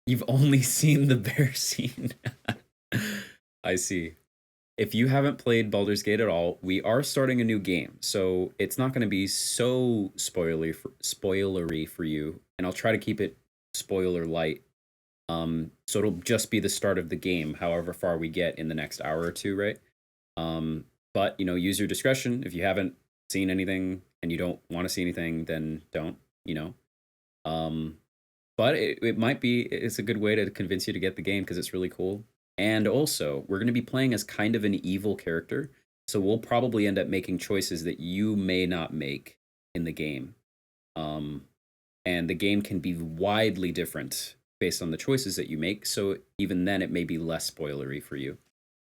You've only seen the bear scene. I see. If you haven't played Baldur's Gate at all, we are starting a new game, so it's not going to be so spoilery for you, and I'll try to keep it spoiler light. So it'll just be the start of the game, however far we get in the next hour or two, right? But use your discretion. If you haven't seen anything and you don't want to see anything, then don't. But it's a good way to convince you to get the game because it's really cool. And also, we're going to be playing as kind of an evil character, so we'll probably end up making choices that you may not make in the game. And the game can be widely different based on the choices that you make, so even then it may be less spoilery for you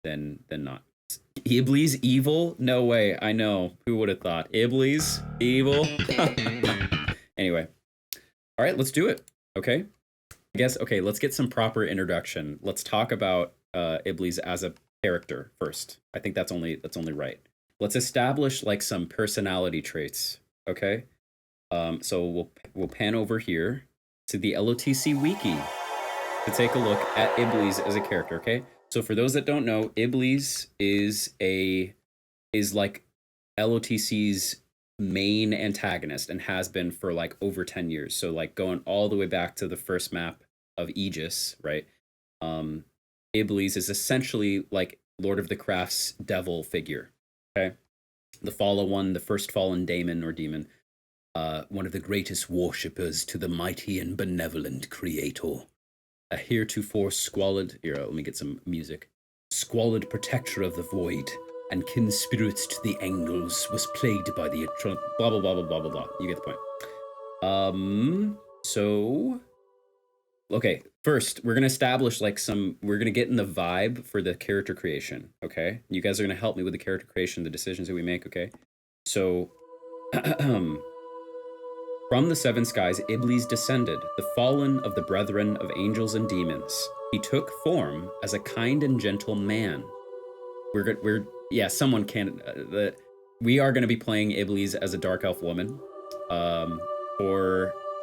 than not. Iblees evil? No way. I know. Who would have thought? Iblees evil? Anyway. All right, let's do it. Okay? Let's get some proper introduction. Let's talk about Iblees as a character first. I think that's only right. Let's establish like some personality traits, okay? So we'll pan over here to the LOTC wiki to take a look at Iblees as a character, okay? So for those that don't know, Iblees is like LOTC's main antagonist and has been for like over 10 years. So like going all the way back to the first map of Aegis, right? Iblees is essentially like Lord of the Crafts devil figure, okay? The fallen one, the first fallen daemon or demon, one of the greatest worshippers to the mighty and benevolent creator. A heretofore squalid, let me get some music. Squalid protector of the void and kin spirits to the angles, was plagued by the blah blah blah blah blah blah blah. You get the point. So okay, first we're gonna establish we're gonna get in the vibe for the character creation. Okay, you guys are gonna help me with the character creation, the decisions that we make. Okay, so from the seven skies, Iblees descended, the fallen of the brethren of angels and demons. He took form as a kind and gentle man. Someone can. We are going to be playing Iblees as a dark elf woman. I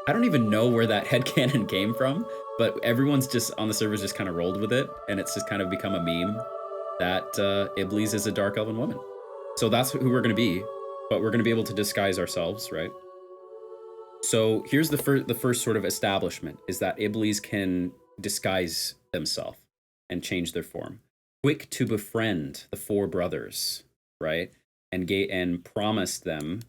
don't even know where that headcanon came from, but everyone's just on the servers just kind of rolled with it, and it's just kind of become a meme that Iblees is a dark elven woman. So that's who we're going to be, but we're going to be able to disguise ourselves, right? So here's the first sort of establishment is that Iblees can disguise themselves and change their form. Quick to befriend the four brothers, right? And promise them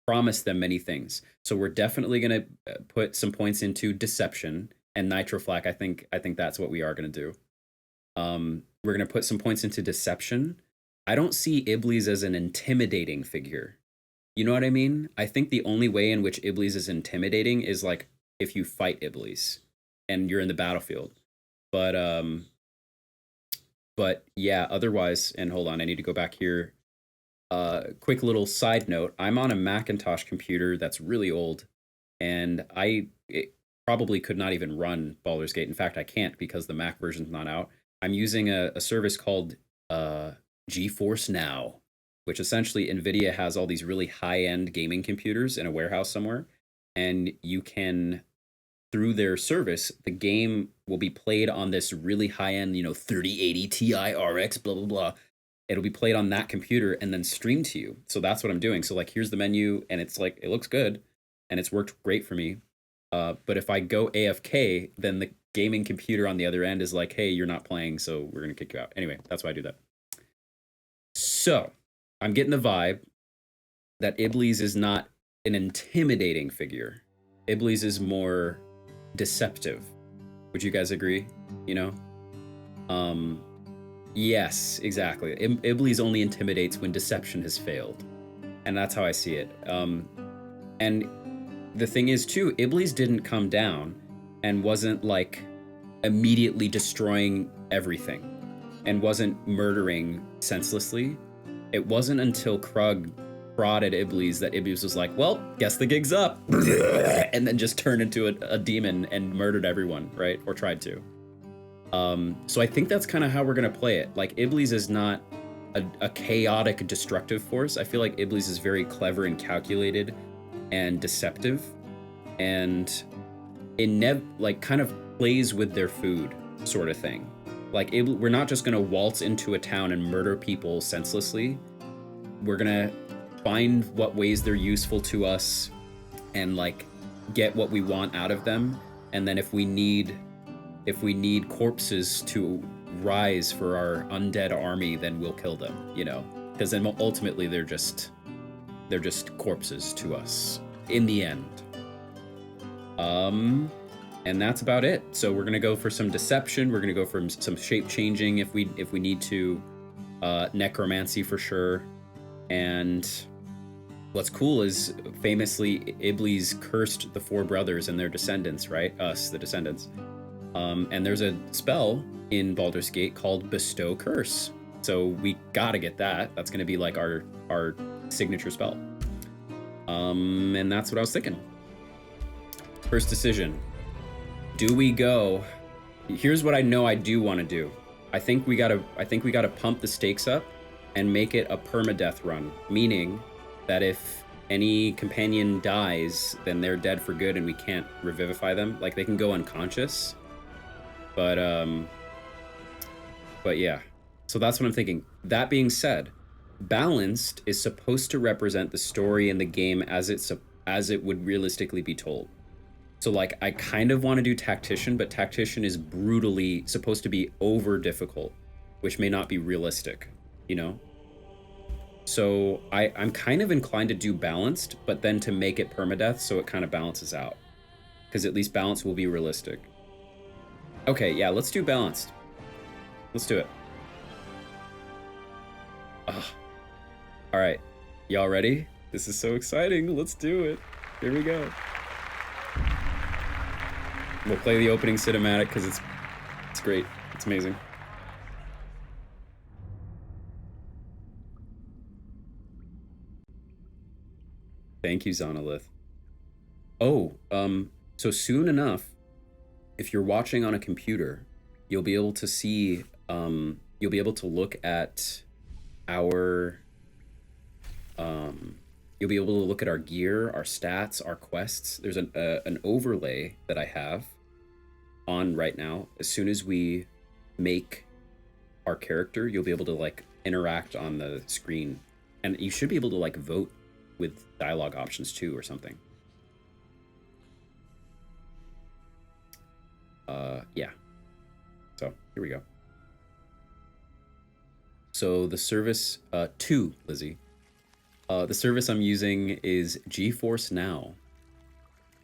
many things. So we're definitely going to put some points into deception and nitroflak. I think that's what we are going to do. We're going to put some points into deception. I don't see Iblees as an intimidating figure. You know what I mean? I think the only way in which Iblees is intimidating is like if you fight Iblees and you're in the battlefield. But yeah, otherwise, and hold on, I need to go back here. Quick little side note, I'm on a Macintosh computer that's really old, and it probably could not even run Baldur's Gate. In fact, I can't because the Mac version's not out. I'm using a service called GeForce Now, which essentially NVIDIA has all these really high-end gaming computers in a warehouse somewhere, and you can, through their service, the game will be played on this really high-end, 3080 Ti RX, blah, blah, blah. It'll be played on that computer and then streamed to you. So that's what I'm doing. So like, here's the menu, and it's like, it looks good, and it's worked great for me. But if I go AFK, then the gaming computer on the other end is like, hey, you're not playing, so we're going to kick you out. Anyway, that's why I do that. So I'm getting the vibe that Iblees is not an intimidating figure. Iblees is more deceptive. Would you guys agree? Yes, exactly. Iblees only intimidates when deception has failed. And that's how I see it. And the thing is, too, Iblees didn't come down and wasn't, like, immediately destroying everything and wasn't murdering senselessly. It wasn't until Krug prodded Iblees that Iblees was like, well, guess the gig's up. And then just turned into a demon and murdered everyone, right? Or tried to. So I think that's kind of how we're going to play it. Like, Iblees is not a chaotic, destructive force. I feel like Iblees is very clever and calculated and deceptive. And like kind of plays with their food sort of thing. Like we're not just gonna waltz into a town and murder people senselessly. We're gonna find what ways they're useful to us and like get what we want out of them. And then if we need corpses to rise for our undead army, then we'll kill them, you know, because then ultimately they're just corpses to us in the end. And that's about it. So we're gonna go for some deception. We're gonna go for some shape changing if we need to, necromancy for sure. And what's cool is famously Iblees cursed the four brothers and their descendants, right? Us, the descendants. And there's a spell in Baldur's Gate called Bestow Curse. So we gotta get that. That's gonna be like our signature spell. And that's what I was thinking. First decision. Do we go? Here's what I know I do want to do. I think we gotta pump the stakes up and make it a permadeath run, meaning that if any companion dies, then they're dead for good and we can't revivify them. Like they can go unconscious. But yeah. So that's what I'm thinking. That being said, balanced is supposed to represent the story in the game as it would realistically be told. So like I kind of want to do tactician, but tactician is brutally supposed to be over difficult, which may not be realistic, you know? So I'm kind of inclined to do balanced, but then to make it permadeath so it kind of balances out. Because at least balance will be realistic. Okay, yeah, let's do balanced. Let's do it. Ugh. All right, y'all ready? This is so exciting. Let's do it. Here we go. We'll play the opening cinematic because it's great. It's amazing. Thank you, Zonalith. Oh, so soon enough, if you're watching on a computer, you'll be able to see, you'll be able to look at our, you'll be able to look at our gear, our stats, our quests. There's an overlay that I have on right now. As soon as we make our character, you'll be able to like interact on the screen, and you should be able to like vote with dialogue options too or something. Yeah. So here we go. So the service, Lizzie. The service I'm using is GeForce Now.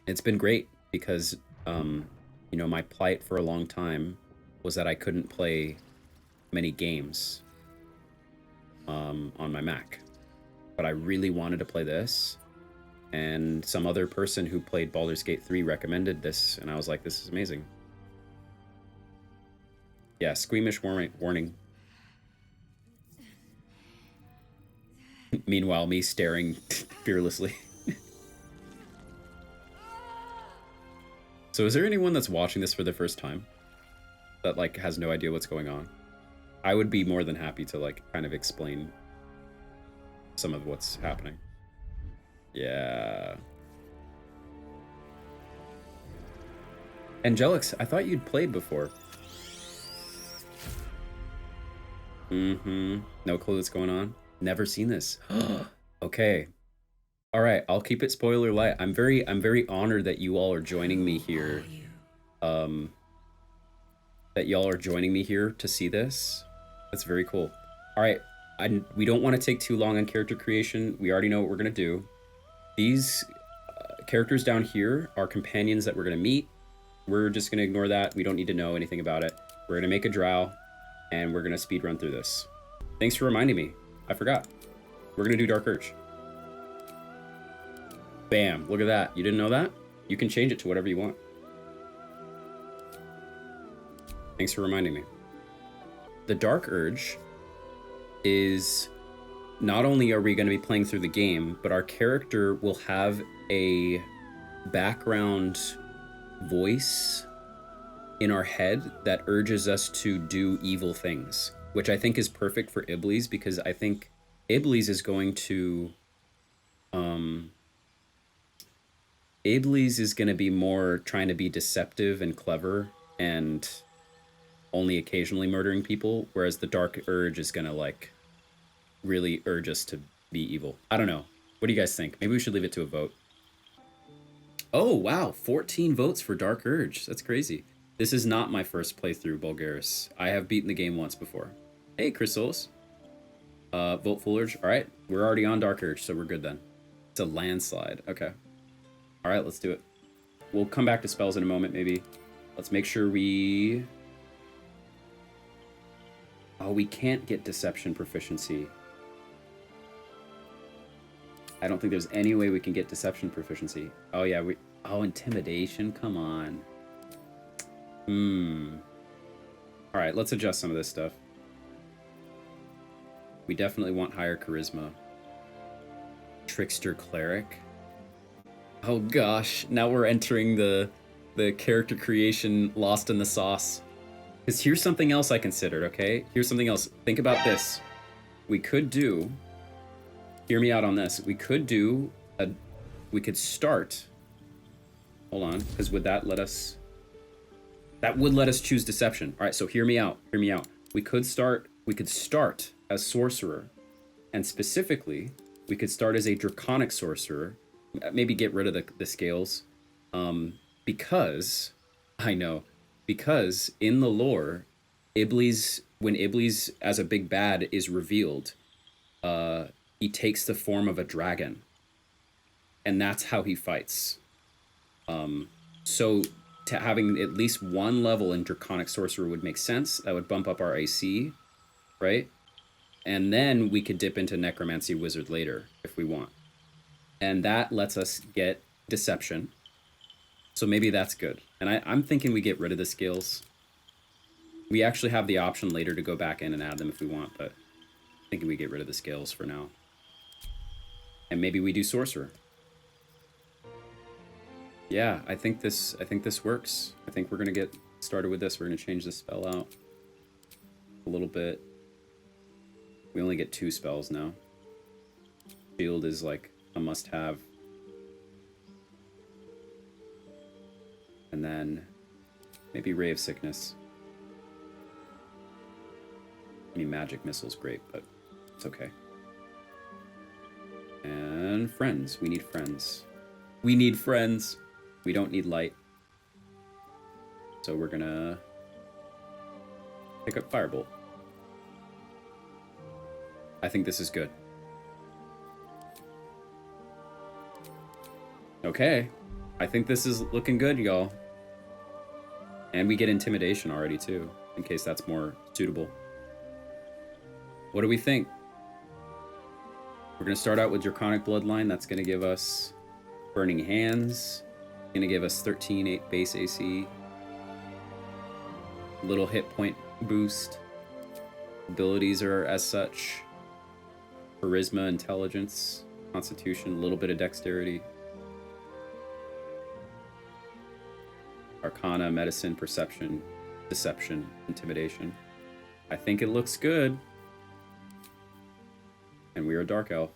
It's been great because, you know, my plight for a long time was that I couldn't play many games on my Mac. But I really wanted to play this, and some other person who played Baldur's Gate 3 recommended this, and I was like, this is amazing. Yeah, squeamish warning. Meanwhile, me staring fearlessly. So is there anyone that's watching this for the first time that like has no idea what's going on? I would be more than happy to like kind of explain some of what's happening. Yeah. Angelix, I thought you'd played before. No clue what's going on. Never seen this. Okay. All right, I'll keep it spoiler light. I'm very honored that you all are joining me here. That y'all are joining me here to see this. That's very cool. All right, we don't want to take too long on character creation. We already know what we're gonna do. These characters down here are companions that we're gonna meet. We're just gonna ignore that. We don't need to know anything about it. We're gonna make a drow, and we're gonna speed run through this. Thanks for reminding me. I forgot. We're gonna do Dark Urge. Bam, look at that. You didn't know that? You can change it to whatever you want. Thanks for reminding me. The Dark Urge is not only are we going to be playing through the game, but our character will have a background voice in our head that urges us to do evil things, which I think is perfect for Iblees, because I think Iblees is going to Iblees is going to be more trying to be deceptive and clever and only occasionally murdering people, whereas the Dark Urge is going to, like, really urge us to be evil. I don't know. What do you guys think? Maybe we should leave it to a vote. Oh, wow. 14 votes for Dark Urge. That's crazy. This is not my first playthrough, Bulgaris. I have beaten the game once before. Hey, Chrysalis. Vote Full Urge. All right. We're already on Dark Urge, so we're good then. It's a landslide. Okay. All right, let's do it. We'll come back to spells in a moment, maybe. Let's make sure we... Oh, we can't get Deception proficiency. I don't think there's any way we can get Deception proficiency. Oh, yeah. Oh, Intimidation? Come on. All right, let's adjust some of this stuff. We definitely want higher Charisma. Trickster Cleric. Oh, gosh. Now we're entering the character creation lost in the sauce. Because here's something else I considered, okay? Here's something else. Think about this. We could do... Hear me out on this. We could do a... We could start... Hold on, because would that let us... That would let us choose Deception. All right, so hear me out. Hear me out. We could start as Sorcerer. And specifically, we could start as a Draconic Sorcerer. Maybe get rid of the scales. Because... I know... Because in the lore, Iblees, when Iblees as a big bad is revealed, he takes the form of a dragon. And that's how he fights. So to having at least one level in Draconic Sorcerer would make sense. That would bump up our AC, right? And then we could dip into Necromancy Wizard later if we want. And that lets us get Deception. So maybe that's good. And I'm thinking we get rid of the skills. We actually have the option later to go back in and add them if we want, but I'm thinking we get rid of the skills for now. And maybe we do Sorcerer. Yeah, I think this works. I think we're gonna get started with this. We're gonna change the spell out a little bit. We only get 2 spells now. Shield is like a must-have. And then maybe Ray of Sickness. I mean, Magic Missile's great, but it's okay. And Friends. We need Friends. We need Friends. We don't need Light. So we're gonna pick up Firebolt. I think this is good. Okay. I think this is looking good, y'all. And we get Intimidation already, too, in case that's more suitable. What do we think? We're going to start out with Draconic Bloodline. That's going to give us Burning Hands. Going to give us 13-8 base AC. Little hit point boost. Abilities are as such. Charisma, Intelligence, Constitution, a little bit of Dexterity. Arcana, Medicine, Perception, Deception, Intimidation. I think it looks good. And we are Dark Elf.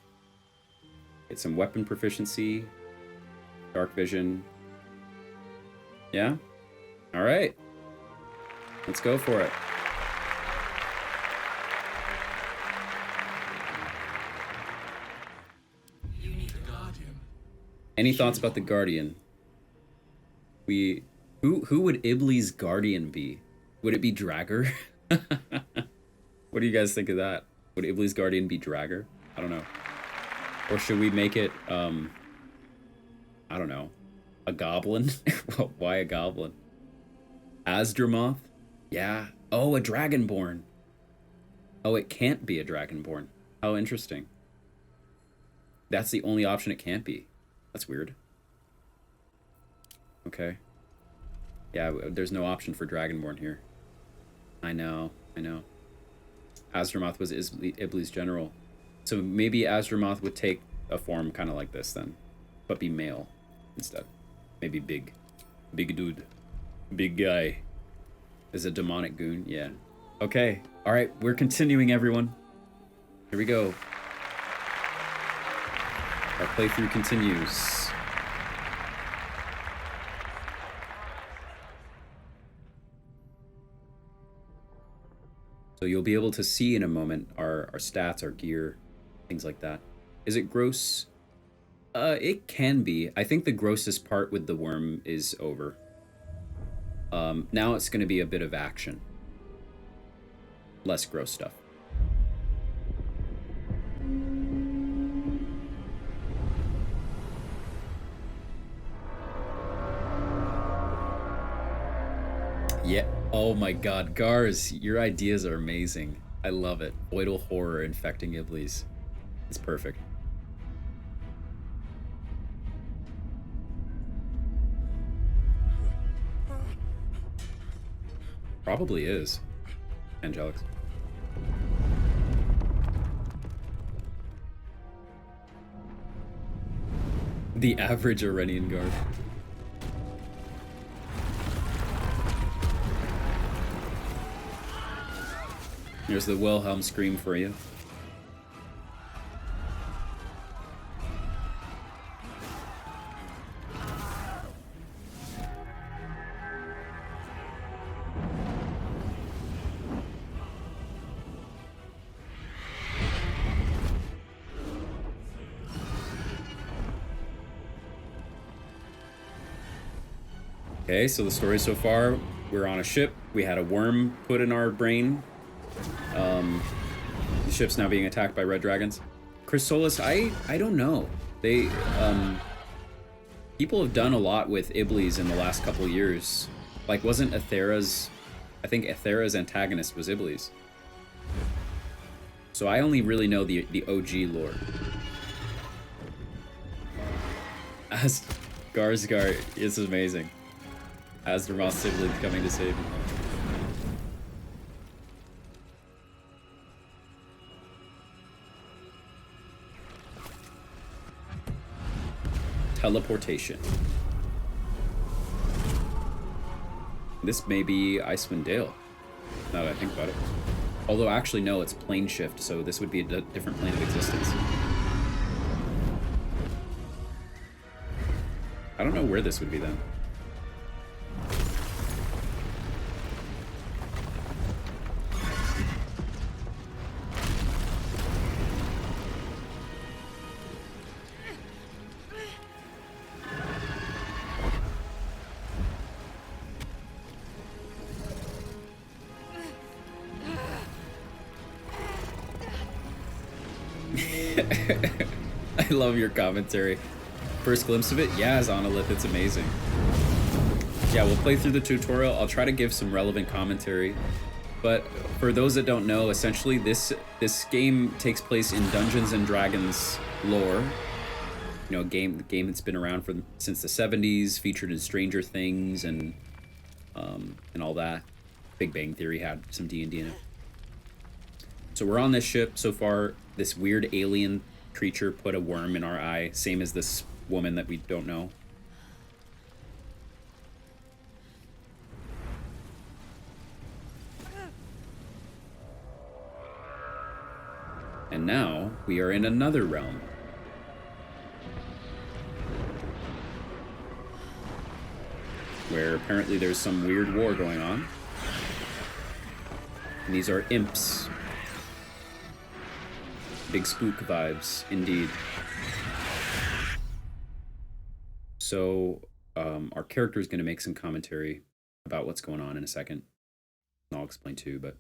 Get some weapon proficiency. Dark Vision. Yeah? Alright. Let's go for it. You need a guardian. Any thoughts about the Guardian? Who would Iblees' Guardian be? Would it be Dragger? What do you guys think of that? Would Iblees' Guardian be Dragger? I don't know. Or should we make it, I don't know, a goblin? Well, why a goblin? Azdramoth? Yeah. Oh, a Dragonborn. Oh, it can't be a Dragonborn. How interesting. That's the only option it can't be. That's weird. Okay. Yeah, there's no option for Dragonborn here. I know. Azdramoth was Iblees' general. So maybe Azdramoth would take a form kind of like this then. But be male instead. Maybe big. Big dude. Big guy. Is a demonic goon? Yeah. Okay. Alright, we're continuing, everyone. Here we go. Our playthrough continues. So you'll be able to see in a moment our stats, our gear, things like that. Is it gross? It can be. I think the grossest part with the worm is over. Now it's going to be a bit of action. Less gross stuff. Yeah. Oh my god, Gars, your ideas are amazing. I love it. Voidal horror infecting Iblees. It's perfect. Probably is. Angelics. The average Iranian guard. There's the Wilhelm scream for you. Okay, so the story so far, we're on a ship. We had a worm put in our brain. The ship's now being attacked by red dragons. Chrysalis, I don't know. They people have done a lot with Iblees in the last couple years. Like, wasn't Aethera's? I think Aethera's antagonist was Iblees. So I only really know the OG lore. As Garsgar is amazing. As the Ross siblings coming to save him. Teleportation. This may be Icewind Dale, now that I think about it. Although, actually, no, it's plane shift, so this would be a different plane of existence. I don't know where this would be then. I love your commentary. First glimpse of it, yeah, Zonolith, it's amazing. Yeah, we'll play through the tutorial. I'll try to give some relevant commentary. But for those that don't know, essentially this game takes place in Dungeons and Dragons lore. You know, the game that's been around since the 70s, featured in Stranger Things and all that. Big Bang Theory had some D&D in it. So we're on this ship so far. This weird alien creature put a worm in our eye, same as this woman that we don't know. And now we are in another realm. Where apparently there's some weird war going on. And these are imps. Big spook vibes, indeed. So, our character is going to make some commentary about what's going on in a second. And I'll explain too, but...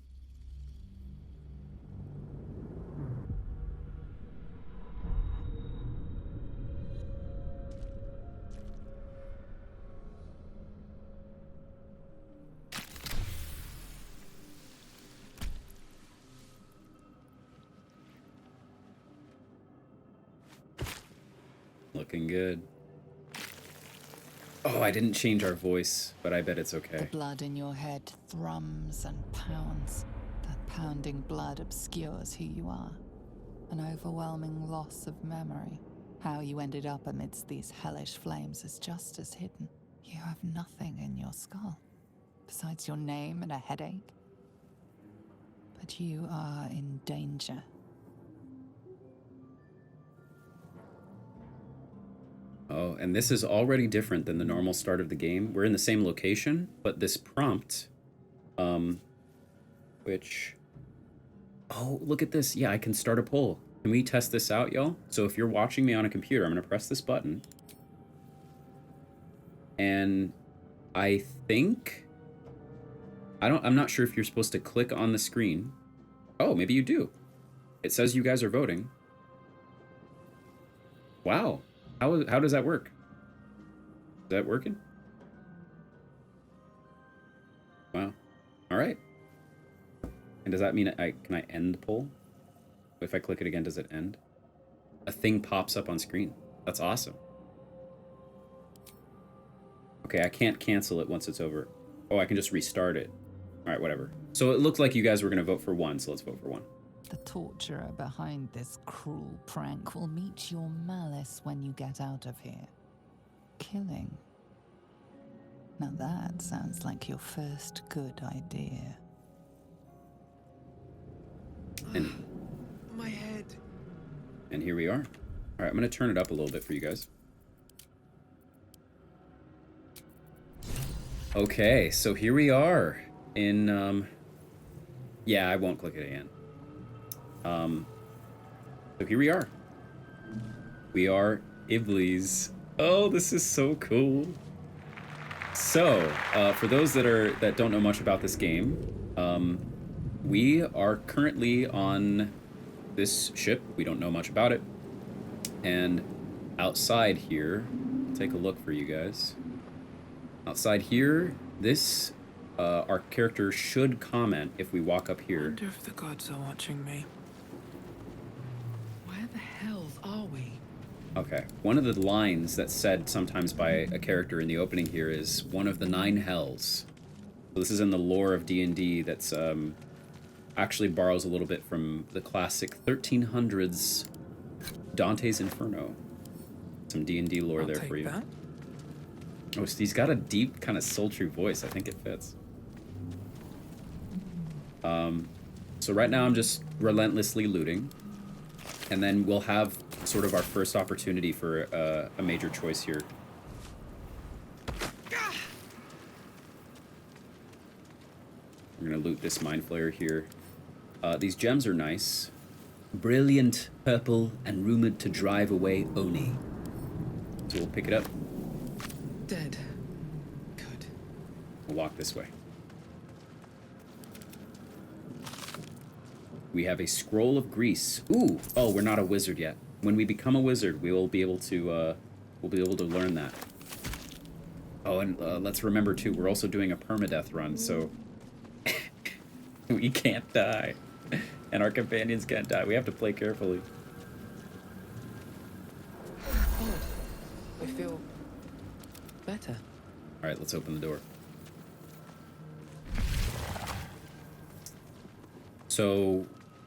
Looking good. Oh, I didn't change our voice, but I bet it's okay. The blood in your head thrums and pounds. That pounding blood obscures who you are. An overwhelming loss of memory. How you ended up amidst these hellish flames is just as hidden. You have nothing in your skull, besides your name and a headache. But you are in danger. Oh, and this is already different than the normal start of the game. We're in the same location, but this prompt, which Oh, look at this. Yeah, I can start a poll. Can we test this out, y'all? So if you're watching me on a computer, I'm going to press this button. And I think... I'm not sure if you're supposed to click on the screen. Oh, maybe you do. It says you guys are voting. Wow. How does that work? Is that working? Wow. All right. And does that mean can I end the poll? If I click it again, does it end? A thing pops up on screen. That's awesome. Okay, I can't cancel it once it's over. Oh, I can just restart it. All right, whatever. So it looked like you guys were going to vote for one, so let's vote for one. The torturer behind this cruel prank will meet your malice when you get out of here. Killing. Now that sounds like your first good idea. And My head. And here we are. All right, I'm going to turn it up a little bit for you guys. Okay, so here we are in, yeah, I won't click it again. So here we are. We are Iblees. Oh, this is so cool. So, for those that don't know much about this game, we are currently on this ship. We don't know much about it. And outside here, take a look for you guys. Outside here, this, our character should comment if we walk up I here. wonder if the gods are watching me. Where the hells are we? Okay, one of the lines that's said sometimes by a character in the opening here is one of the 9 hells. So this is in the lore of D&D that's actually borrows a little bit from the classic 1300s Dante's Inferno. Some D&D lore I'll there take for you. that. Oh, so he's got a deep, kind of sultry voice. I think it fits. So right now I'm just relentlessly looting. And then we'll have sort of our first opportunity for a major choice here. We're going to loot this Mind Flayer here. These gems are nice. Brilliant purple and rumored to drive away Oni. So we'll pick it up. Dead. Good. We'll walk this way. We have a scroll of grease. Ooh! Oh, we're not a wizard yet. When we become a wizard, we will be able to learn that. Oh, and let's remember too, we're also doing a permadeath run, so we can't die, and our companions can't die. We have to play carefully. Oh, I feel better. All right, let's open the door. So,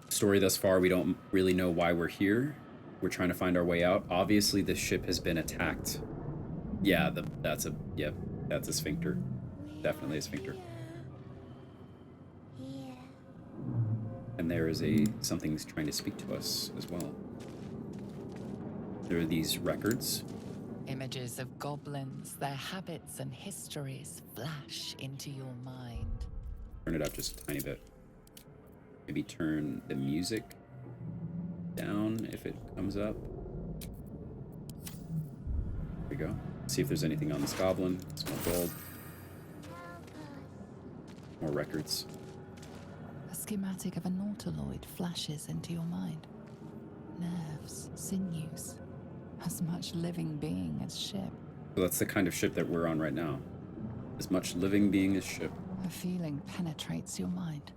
story thus far, we don't really know why we're here. We're trying to find our way out. Obviously, the ship has been attacked. Yeah, that's a sphincter. Definitely a sphincter. And there is something's trying to speak to us as well. There are these records. Images of goblins, their habits and histories flash into your mind. Turn it up just a tiny bit. Maybe turn the music down if it comes up. There we go. See if there's anything on this goblin. Some more gold. More records. A schematic of a nautiloid flashes into your mind. Nerves, sinews, as much living being as ship. So that's the kind of ship that we're on right now. As much living being as ship. A feeling penetrates your mind.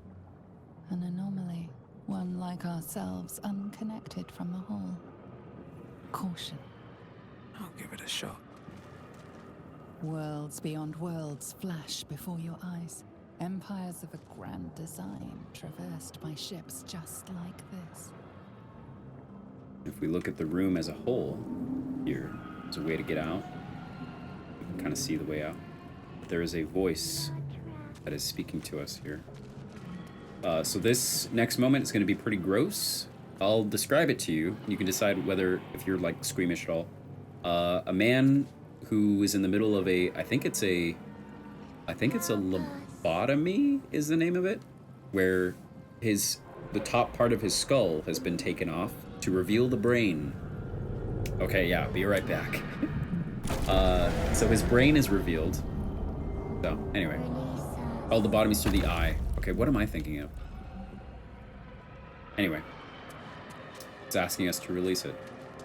An anomaly, one like ourselves, unconnected from the whole. Caution. I'll give it a shot. Worlds beyond worlds flash before your eyes. Empires of a grand design traversed by ships just like this. If we look at the room as a whole, here, there's a way to get out. You can kind of see the way out. But there is a voice that is speaking to us here. So this next moment is going to be pretty gross. I'll describe it to you. You can decide whether, if you're like squeamish at all. A man who is in the middle of I think it's a lobotomy is the name of it, where his the top part of his skull has been taken off to reveal the brain. Okay, yeah, be right back. So his brain is revealed. So, anyway. Oh, the bottom is through the eye. Okay, what am I thinking of? Anyway. It's asking us to release it.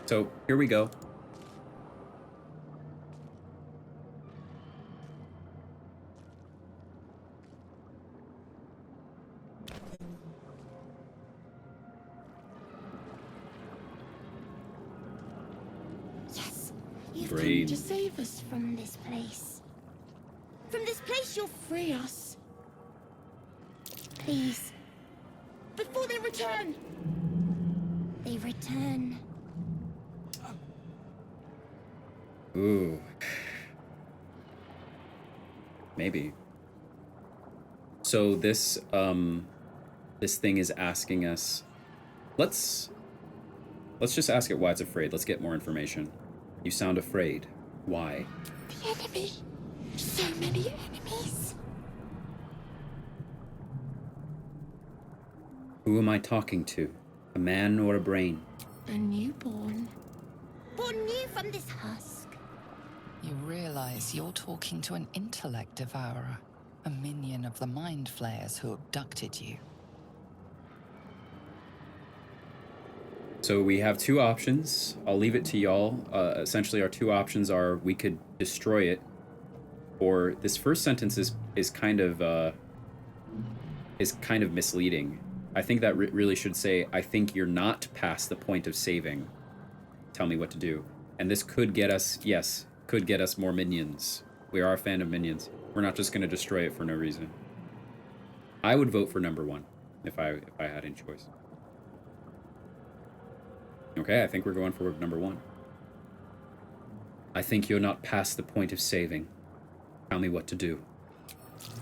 So, here we go. Yes, you've Brain. come to save us from this place. From this place you'll free us. Please. Before they return. They return. Ooh. Maybe. So this this thing is asking us, let's just ask it why it's afraid. Let's get more information. You sound afraid. Why? The enemy. So many enemies. Who am I talking to? A man or a brain? A newborn. Born new from this husk. You realize you're talking to an intellect devourer, a minion of the mind flayers who abducted you. So we have two options. I'll leave it to y'all. Essentially, our two options are we could destroy it, or this first sentence is kind of misleading. I think that really should say, I think you're not past the point of saving. Tell me what to do. And this could get us, yes, could get us more minions. We are a fan of minions. We're not just going to destroy it for no reason. I would vote for number one if I had any choice. Okay, I think we're going for number one. I think you're not past the point of saving. Tell me what to do.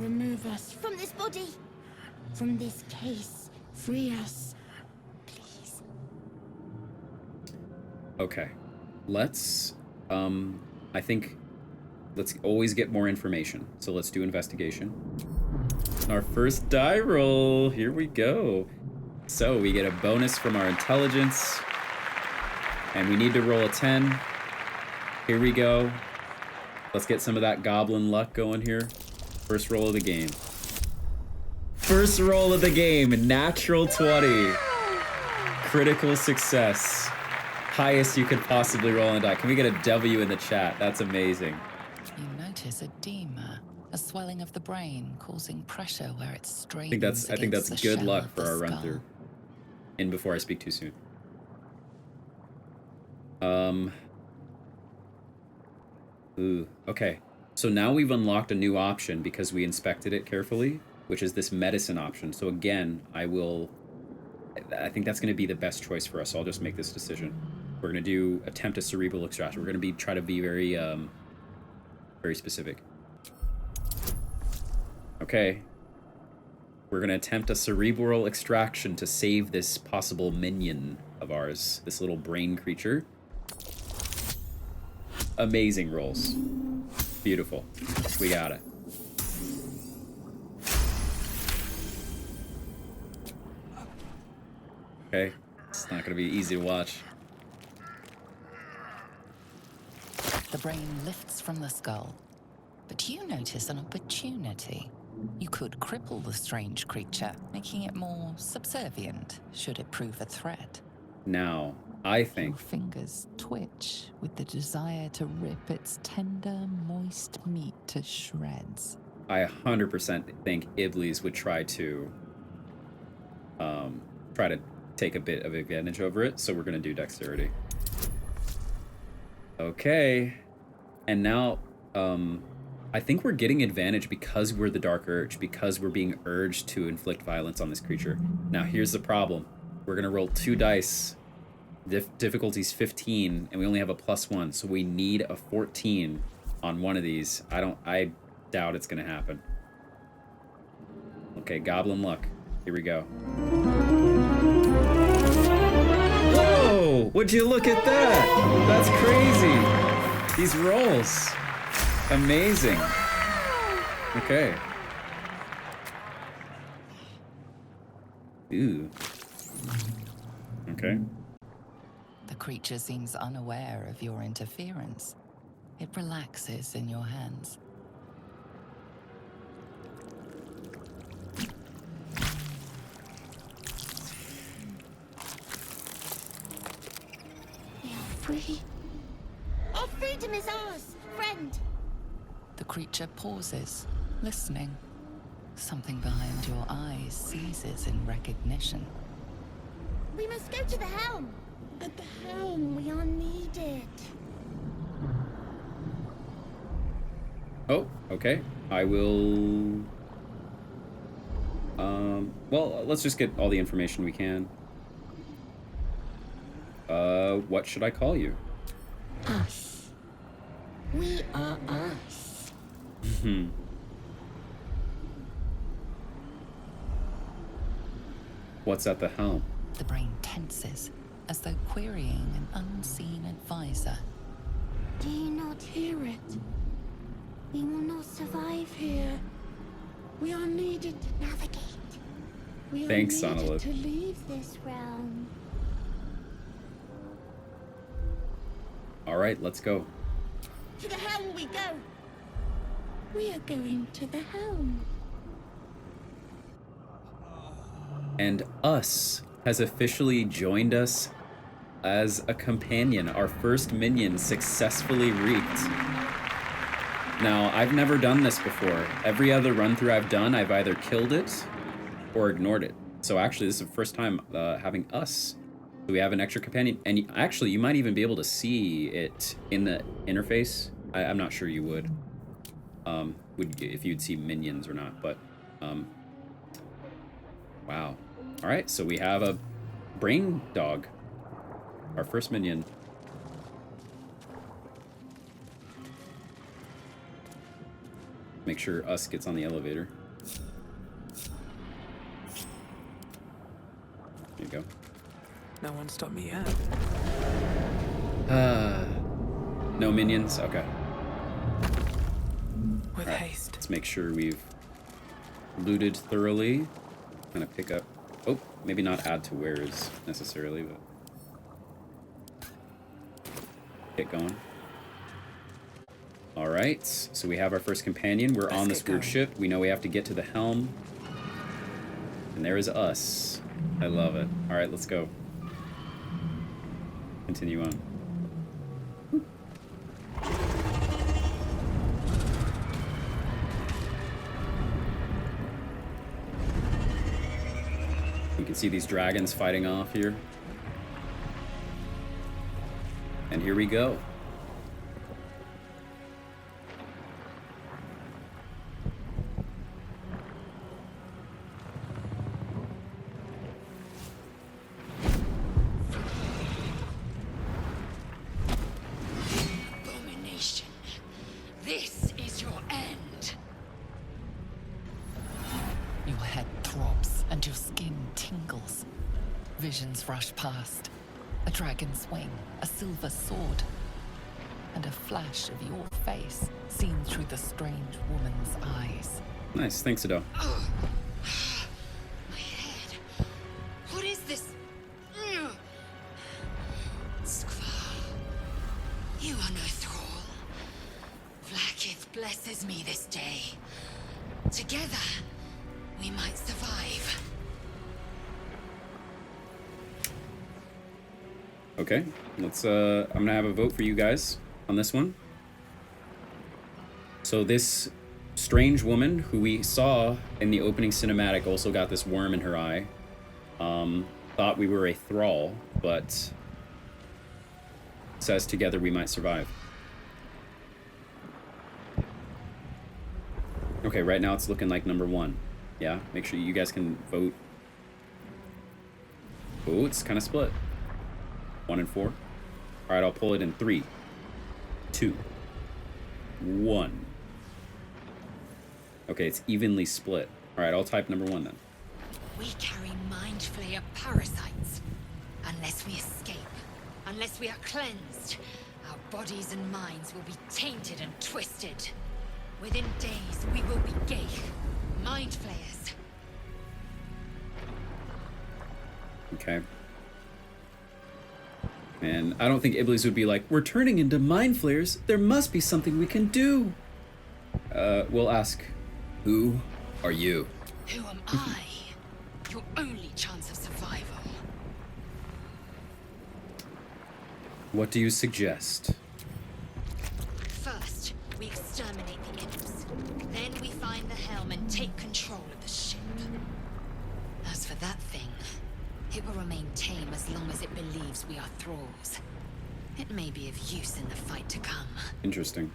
Remove us from this body. From this case. Free us. Please. Okay. Let's, I think, let's always get more information. So let's do investigation. Our first die roll. Here we go. So we get a bonus from our intelligence. And we need to roll a 10. Here we go. Let's get some of that goblin luck going here. First roll of the game. First roll of the game, natural 20. Critical success. Highest you could possibly roll on a die. Can we get a W in the chat? That's amazing. You notice edema, a swelling of the brain causing pressure where it strains. I think that's against good the shell luck of for the our run skull. through. And before I speak too soon. Ooh, okay. So now we've unlocked a new option because we inspected it carefully, which is this medicine option. So again, I think that's going to be the best choice for us. So I'll just make this decision. We're going to attempt a cerebral extraction. We're going to try to be very, very specific. Okay. We're going to attempt a cerebral extraction to save this possible minion of ours, this little brain creature. Amazing rolls. Beautiful. We got it. Okay. It's not going to be easy to watch. The brain lifts from the skull, but you notice an opportunity. You could cripple the strange creature, making it more subservient, should it prove a threat. Now, I think... Your fingers twitch with the desire to rip its tender, moist meat to shreds. I 100% think Iblees would try to take a bit of advantage over it, so we're going to do dexterity. Okay. And now, I think we're getting advantage because we're the Dark Urge, because we're being urged to inflict violence on this creature. Now, here's the problem. We're going to roll 2 dice. Difficulty's 15, and we only have a +1, so we need a 14 on one of these. I doubt it's going to happen. Okay, goblin luck. Here we go. Whoa! Would you look at that? That's crazy. These rolls. Amazing. Okay. Ooh. Okay. The creature seems unaware of your interference. It relaxes in your hands. We are free. Our freedom is ours, friend. The creature pauses, listening. Something behind your eyes seizes in recognition. We must go to the Helm. At the Helm, we are needed. Oh, okay. I will... well, let's just get all the information we can. What should I call you? Us. We are us. What's at the helm? The brain tenses, as though querying an unseen advisor. Do you not hear it? We will not survive here. We are needed to navigate. We are Thanks, needed Sonala. to leave this realm. All right, let's go. To the Helm we go. We are going to the Helm. And us has officially joined us as a companion. Our first minion successfully reaped. Now, I've never done this before. Every other run through I've done, I've either killed it or ignored it. So actually, this is the first time having us. So we have an extra companion. And actually, you might even be able to see it in the interface. I'm not sure you would. If you'd see minions or not, but wow. All right, so we have a brain dog, our first minion. Make sure us gets on the elevator. There you go. No one stopped me yet. No minions? Okay. With All right, haste. let's make sure we've looted thoroughly. Kind of pick up. Oh, maybe not add to wares necessarily, but get going. All right, so we have our first companion. We're on this weird ship. We know we have to get to the helm. And there is us. I love it. All right, let's go. Continue on. You can see these dragons fighting off here. And here we go. Abomination. This is your end. Your head throbs and your skin tingles. Visions rush past. A dragon's wing, a silver sword, and a flash of your face seen through the strange woman's eyes. Nice, thanks, Ado. My head. What is this? Skvar. You are no thrall. Vlaakith blesses me this day. Together, we might survive. Okay, let's, I'm gonna have a vote for you guys on this one. So this strange woman who we saw in the opening cinematic also got this worm in her eye. Thought we were a thrall, but says together we might survive. Okay, right now it's looking like number one. Yeah, make sure you guys can vote. Oh, it's kind of split. 1 and 4. All right, I'll pull it in 3, 2, 1. Okay, it's evenly split. All right, I'll type number 1 then. We carry mind flayer parasites. Unless we escape, unless we are cleansed, our bodies and minds will be tainted and twisted. Within days, we will be Geich, mind flayers. Okay. And I don't think Iblees would be like, we're turning into mind flayers. There must be something we can do. We'll ask, who are you? Who am I? Your only chance of survival. What do you suggest? First, we exterminate the imps. Then we find the Helm and take control of the ship. As for that thing, it will remain tame as long as it believes we are thralls. It may be of use in the fight to come. Interesting.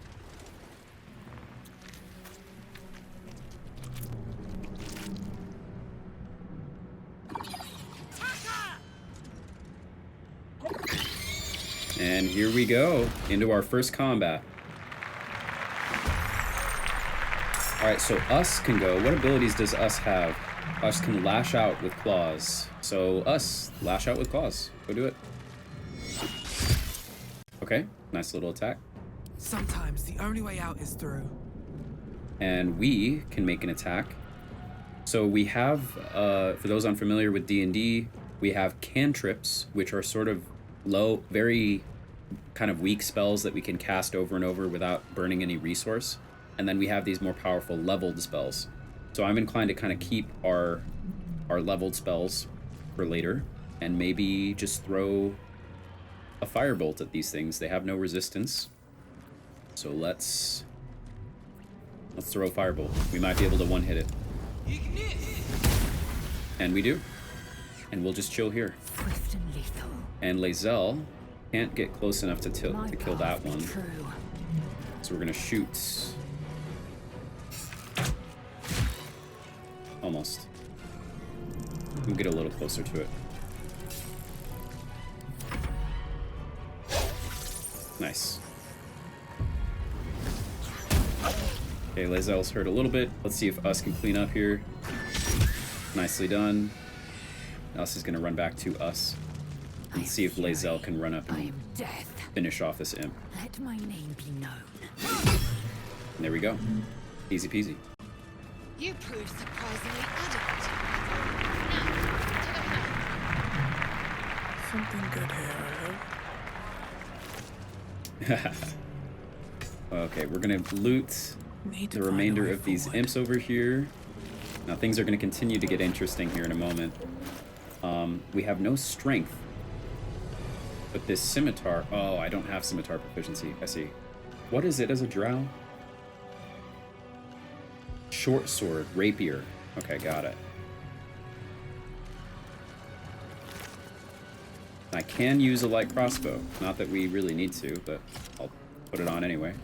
And here we go, into our first combat. Alright, so us can go. What abilities does us have? Us can lash out with claws. So us, lash out with claws. Go do it. Okay, nice little attack. Sometimes the only way out is through. And we can make an attack. So we have, for those unfamiliar with D&D, we have cantrips, which are sort of low, very kind of weak spells that we can cast over and over without burning any resource. And then we have these more powerful leveled spells. So I'm inclined to kind of keep our leveled spells for later and maybe just throw a firebolt at these things. They have no resistance. So let's throw a firebolt. We might be able to one-hit it. And we do. And we'll just chill here. Swift and lethal. And Lae'zel can't get close enough to kill that one. So we're gonna shoot. Almost. We'll get a little closer to it. Nice. Okay, Lae'zel's hurt a little bit. Let's see if us can clean up here. Nicely done. Us is gonna run back to us. Let's see if Lae'zel can run up and finish off this imp. Let my name be known. And there we go. Easy peasy. You proved surprisingly adequate. Now, to the Helm. Something good here, I hope. Okay, we're gonna loot Need to the find a remainder way of these forward. imps over here. Now things are gonna continue to get interesting here in a moment. We have no strength. But this scimitar, oh, I don't have scimitar proficiency. I see. What is it as a drow? Short sword, rapier. Okay, got it. I can use a light crossbow. Not that we really need to, but I'll put it on anyway.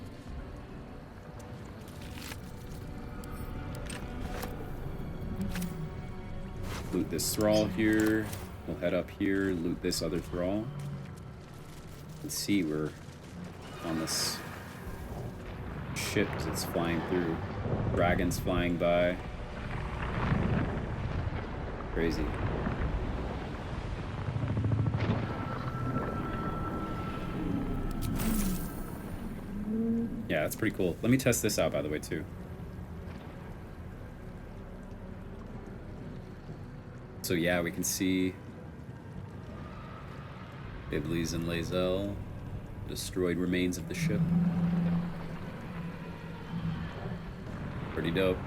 Loot this thrall here. We'll head up here, loot this other thrall. Let's see, we're on this ship that's flying through. Dragons flying by. Crazy. Yeah, that's pretty cool. Let me test this out, by the way, too. So yeah, we can see Iblees and Lae'zel, destroyed remains of the ship. Pretty dope.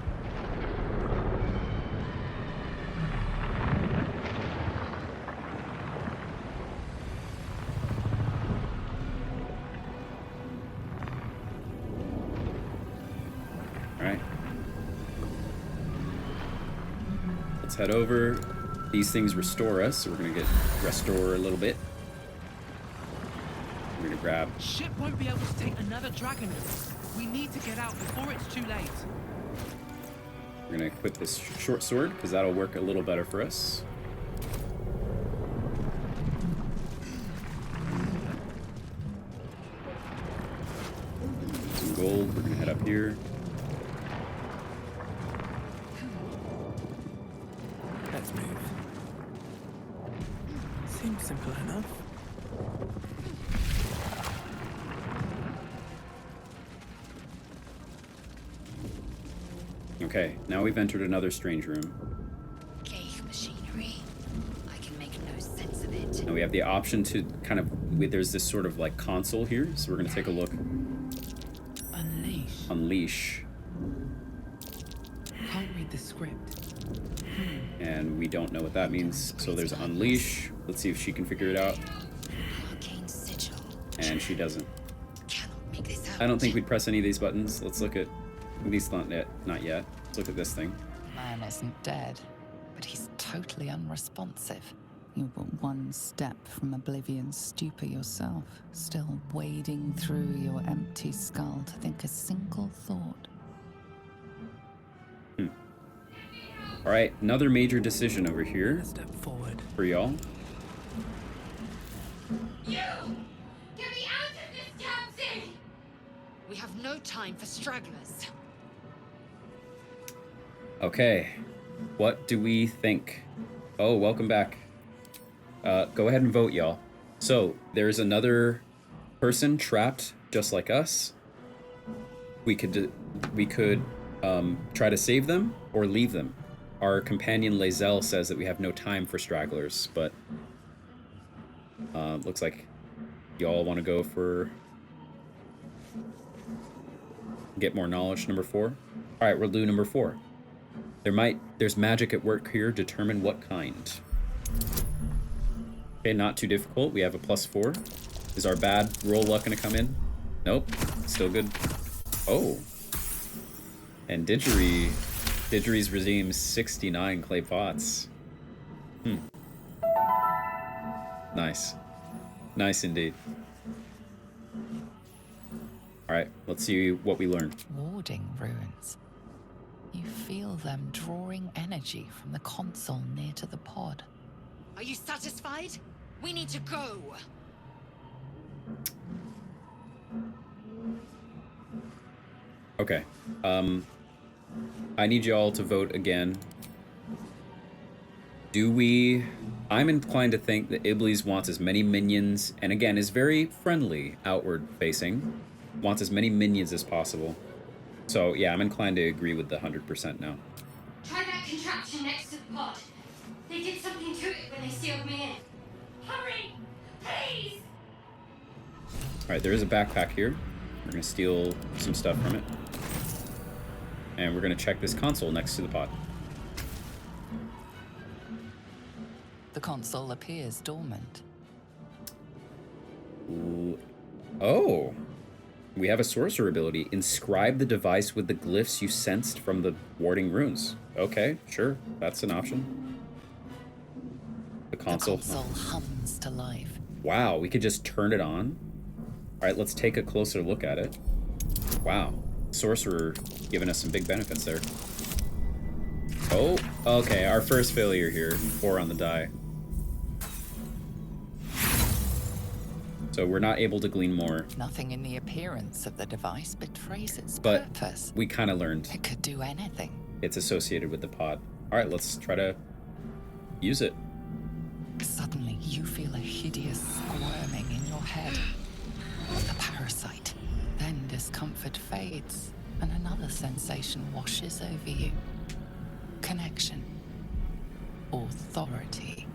Alright. Let's head over. These things restore us, so we're gonna get restore a little bit. We're gonna grab. Ship won't be able to take another dragon. We need to get out before it's too late. We're gonna equip this short sword because that'll work a little better for us. Some gold. We're gonna head up here. Let's move. Seems simple enough. Okay, now we've entered another strange room. Gauge machinery. I can make no sense of it. And And we have the option to kind of, there's this sort of like console here, so we're going to take a look. Unleash. Unleash. Can't read the script. And we don't know what that means. So there's unleash. Let's see if she can figure it out. Arcane sigil. And she doesn't. Cannot make this out. I don't think we'd press any of these buttons. Let's look at, at least not yet. Let's look at this thing. Man isn't dead, but he's totally unresponsive. You're but one step from oblivion's stupor yourself, still wading through your empty skull to think a single thought. All right, another major decision over here A step forward. for y'all. You! Get me out of this damn thing! We have no time for stragglers. Okay, what do we think? Oh, welcome back. Go ahead and vote, y'all. So there's another person trapped just like us. We could try to save them or leave them. Our companion Lae'zel says that we have no time for stragglers, but looks like y'all want to go for get more knowledge. Number 4. All right, we'll do number 4. There's magic at work here. Determine what kind. Okay, not too difficult. We have a +4. Is our bad roll luck gonna come in? Nope, still good. Oh, and Didgeridoo's redeems 69 clay pots. Nice. Nice indeed. Alright, let's see what we learn. Warding runes. You feel them drawing energy from the console near to the pod. Are you satisfied? We need to go. Okay. I need y'all to vote again. I'm inclined to think that Iblees wants as many minions, and again, is very friendly, outward facing. Wants as many minions as possible. So yeah, I'm inclined to agree with the 100% now. Try that contraption next to the pod. They did something to it when they sealed me in. Hurry! Please! Alright, there is a backpack here. We're gonna steal some stuff from it. And we're gonna check this console next to the pod. The console appears dormant. Oh! We have a sorcerer ability. Inscribe the device with the glyphs you sensed from the warding runes. Okay, sure. That's an option. The console. The console hums to life. Wow, we could just turn it on. Alright, let's take a closer look at it. Wow. Sorcerer giving us some big benefits there. Oh, okay. Our first failure here. 4 on the die. So we're not able to glean more. Nothing in the appearance of the device betrays its But purpose. we kind of learned It could do anything. it's associated with the pod. Alright, let's try to use it. Suddenly, you feel a hideous squirming in your head. The parasite. Then discomfort fades, and another sensation washes over you. Connection. Authority.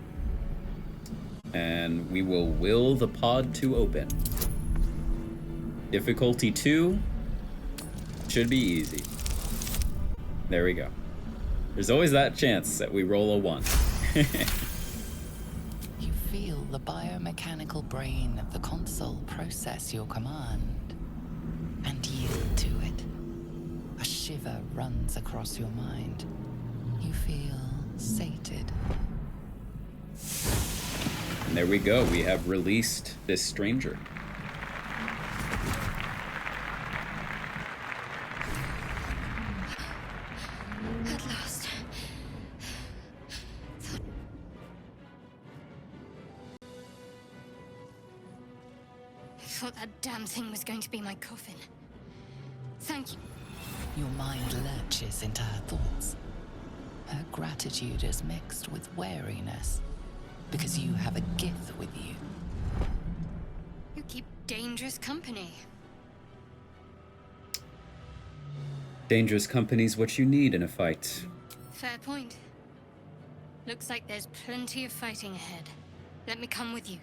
And we will will the pod to open. Difficulty 2 should be easy. There we go. There's always that chance that we roll a 1. You feel the biomechanical brain of the console process your command and yield to it. A shiver runs across your mind. You feel sated. And there we go. We have released this stranger. At last. I thought that damn thing was going to be my coffin. Thank you. Your mind lurches into her thoughts. Her gratitude is mixed with wariness, because you have a gift with you. You keep dangerous company. Dangerous company's what you need in a fight. Fair point. Looks like there's plenty of fighting ahead. Let me come with you.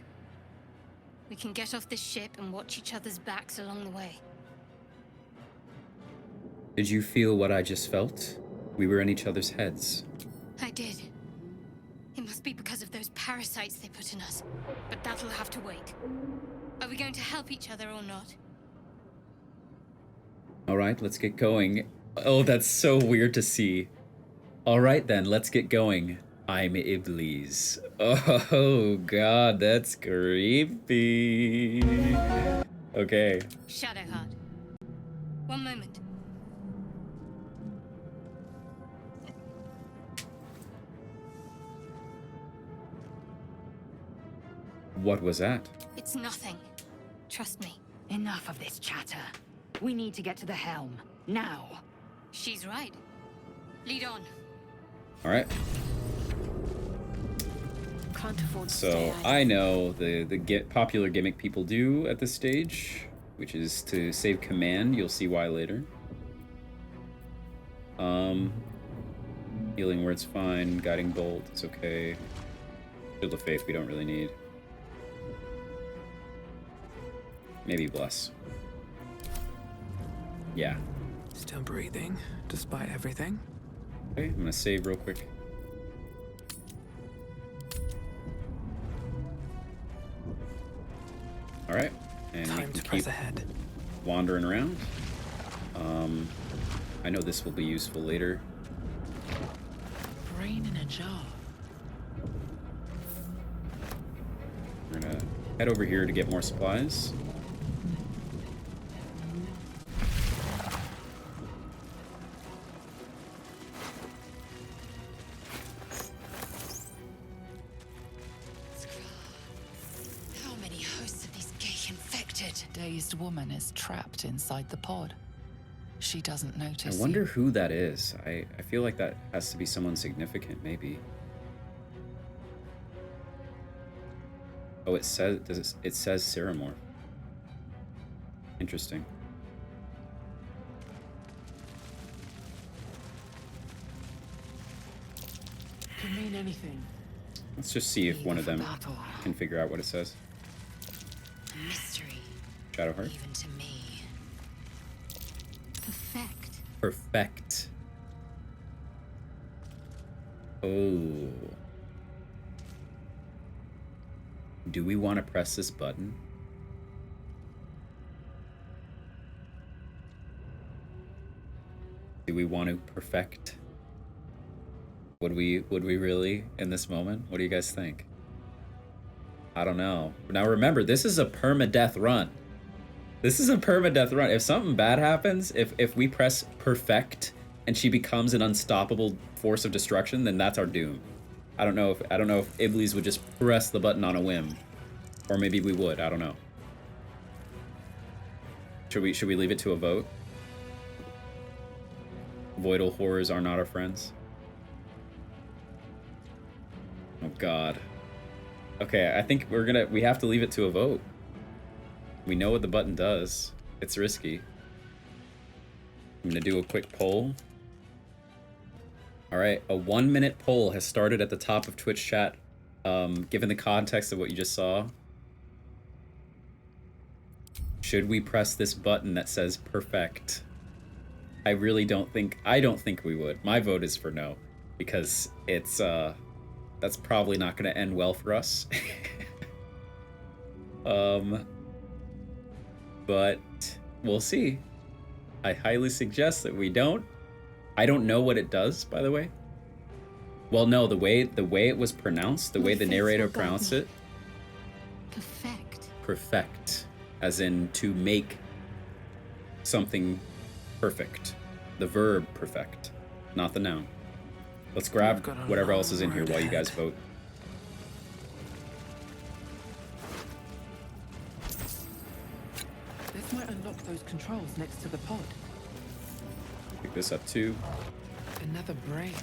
We can get off this ship and watch each other's backs along the way. Did you feel what I just felt? We were in each other's heads. I did. It must be because of those parasites they put in us. But that'll have to wait. Are we going to help each other or not? Alright, let's get going. Oh, that's so weird to see. Alright then, let's get going. I'm Iblees. Oh god, that's creepy. Okay. Shadowheart. One moment. What was that? It's nothing. Trust me. Enough of this chatter. We need to get to the Helm. Now. She's right. Lead on. Alright. Can't afford to So stay I know the popular gimmick people do at this stage, which is to save command. You'll see why later. Healing word's fine. Guiding bolt, it's okay. Shield of faith we don't really need. Maybe bless. Yeah. Still breathing, despite everything. Okay, I'm gonna save real quick. Alright, and we Time can to keep press ahead. wandering around. I know this will be useful later. Brain in a jar. We're gonna head over here to get more supplies. How many hosts of these gay infected? Dazed woman is trapped inside the pod. She doesn't I notice. wonder who that is. I feel like that has to be someone significant, maybe. Oh, it says it says Ceramorph. Interesting. Could mean anything. Let's just see if one of them Battle. can figure out what it says. A mystery. Shadowheart. Even to me. Perfect. Perfect. Oh. Do we want to press this button? Do we want to perfect? Would we really in this moment? What do you guys think? I don't know. Now remember, this is a permadeath run. This is a permadeath run. If something bad happens, if we press perfect and she becomes an unstoppable force of destruction, then that's our doom. I don't know if Iblees would just press the button on a whim, or maybe we would. I don't know. Should we leave it to a vote? Voidal horrors are not our friends. Oh God. Okay, I think we have to leave it to a vote. We know what the button does. It's risky. I'm gonna do a quick poll. All right, a 1-minute poll has started at the top of Twitch chat. Given the context of what you just saw, should we press this button that says perfect? I don't think we would. My vote is for no, because it's that's probably not going to end well for us. But we'll see. I highly suggest that we don't. I don't know what it does, by the way. Well, no, the way it was pronounced, the way the narrator pronounced it. Perfect. Perfect, as in to make something perfect. The verb perfect, not the noun. Let's grab We've got a whatever else long is in here road while you ahead. guys vote. This might unlock those controls next to the pod. Pick this up too. Another brain.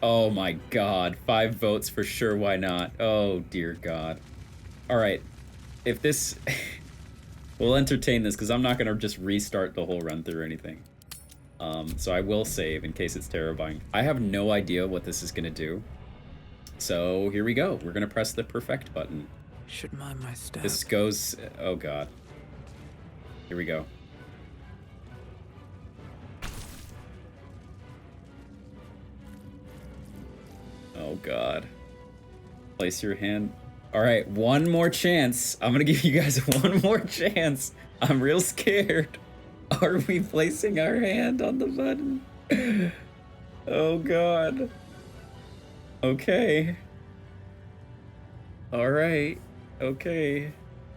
Oh my God, 5 votes for sure, why not? Oh dear God. All right, if this, we'll entertain this because I'm not gonna just restart the whole run through or anything. So I will save in case it's terrifying. I have no idea what this is gonna do. So here we go. We're gonna press the perfect button. Should mind my step. This goes. Oh god. Here we go. Oh god. Place your hand. All right, one more chance. I'm gonna give you guys one more chance. I'm real scared. Are we placing our hand on the button? Oh god. Okay. All right. Okay.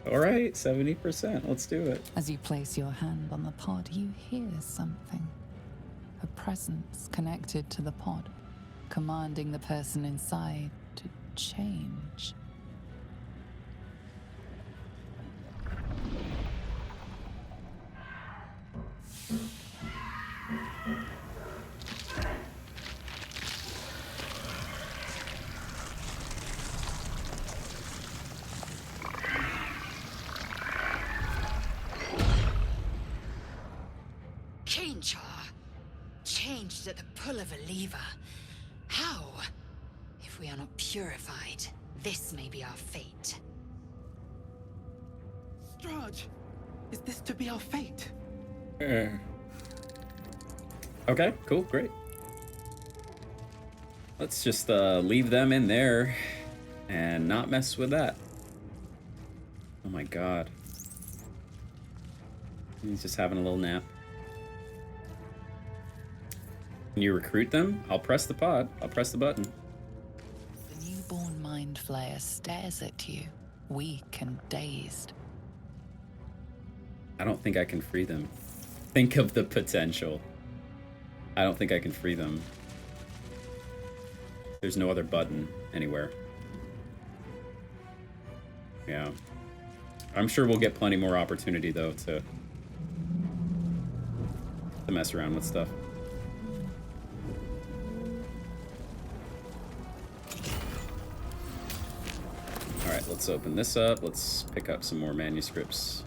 All right, 70%. Let's do it. As you place your hand on the pod, you hear something. A presence connected to the pod, commanding the person inside to change. Changed at the pull of a lever. How? If we are not purified, this may be our fate. Strahd, is this to be our fate? Okay, cool, great. Let's just leave them in there and not mess with that. Oh my god. He's just having a little nap. Can you recruit them? I'll press the pod. I'll press the button. The newborn mind flayer stares at you, weak and dazed. I don't think I can free them. Think of the potential. I don't think I can free them. There's no other button anywhere. Yeah. I'm sure we'll get plenty more opportunity, though, to mess around with stuff. Alright, let's open this up. Let's pick up some more manuscripts.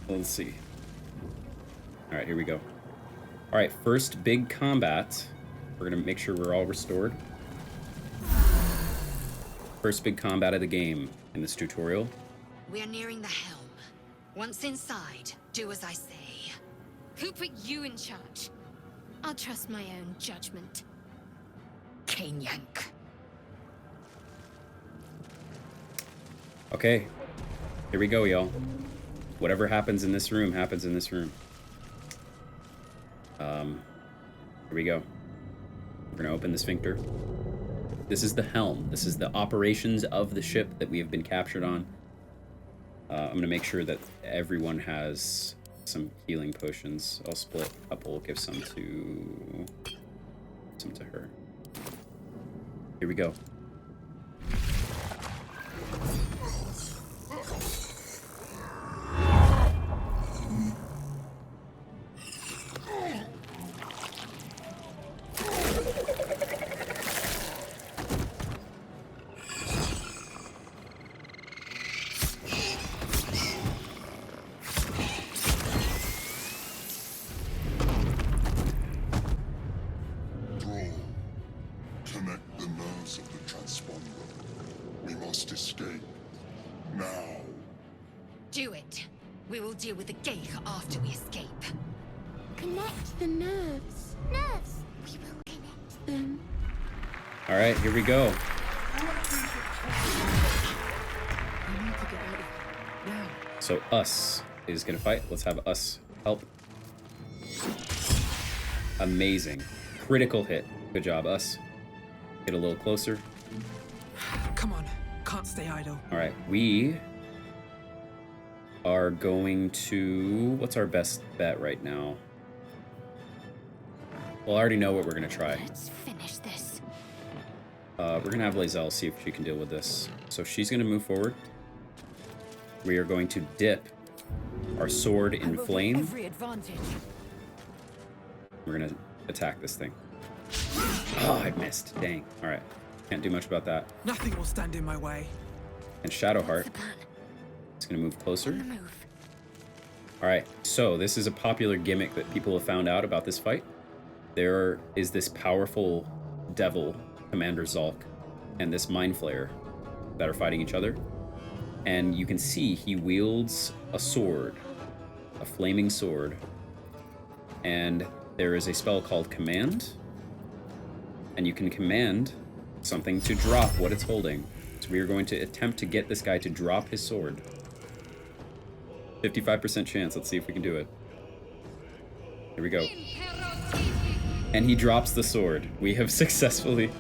Let's see. Alright, here we go. Alright, first big combat. We're gonna make sure we're all restored. First big combat of the game in this tutorial. We are nearing the Helm. Once inside, do as I say. Who put you in charge? I'll trust my own judgment. Cane Yank. Okay, here we go, y'all. Whatever happens in this room happens in this room. Here we go. We're gonna open the sphincter. This is the Helm. This is the operations of the ship that we have been captured on. I'm gonna make sure that everyone has some healing potions. I'll split a couple, give some to her. Here we go. Deal with the Geich after we escape. Connect the nerves. Nerves. We will connect them. All right, here we go. We need to get out of here now. So us is gonna fight. Let's have us help. Amazing. Critical hit. Good job, us. Get a little closer. Come on, can't stay idle. All right, we are going to... What's our best bet right now? Well, I already know what we're gonna try. Let's finish this. We're gonna have Lae'zel see if she can deal with this. So she's gonna move forward. We are going to dip our sword in flame. Every advantage. We're gonna attack this thing. Oh, I missed. Dang. All right. Can't do much about that. Nothing will stand in my way. And Shadowheart The plan. is gonna move closer. On the move. All right. So this is a popular gimmick that people have found out about this fight. there is this powerful devil, Commander Zalk, and this Mind Flayer that are fighting each other. And you can see he wields a sword, a flaming sword. And there is a spell called Command. And you can command something to drop what it's holding. So we are going to attempt to get this guy to drop his sword. 55% chance. Let's see if we can do it. Here we go. And he drops the sword. We have successfully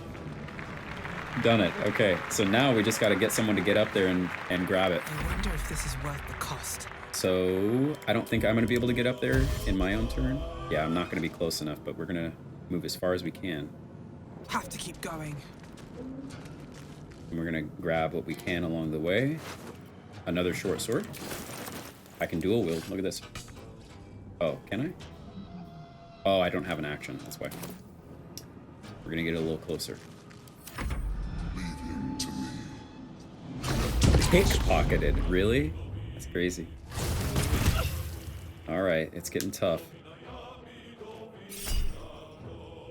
done it. Okay, so now we just got to get someone to get up there and grab it. I wonder if this is worth the cost. So I don't think I'm going to be able to get up there in my own turn. Yeah, I'm not going to be close enough, but we're going to move as far as we can. Have to keep going. And we're going to grab what we can along the way. Another short sword. I can dual wield. Look at this. Oh, can I? Oh, I don't have an action. That's why. We're going to get a little closer. Pickpocketed. Really? That's crazy. Alright, it's getting tough.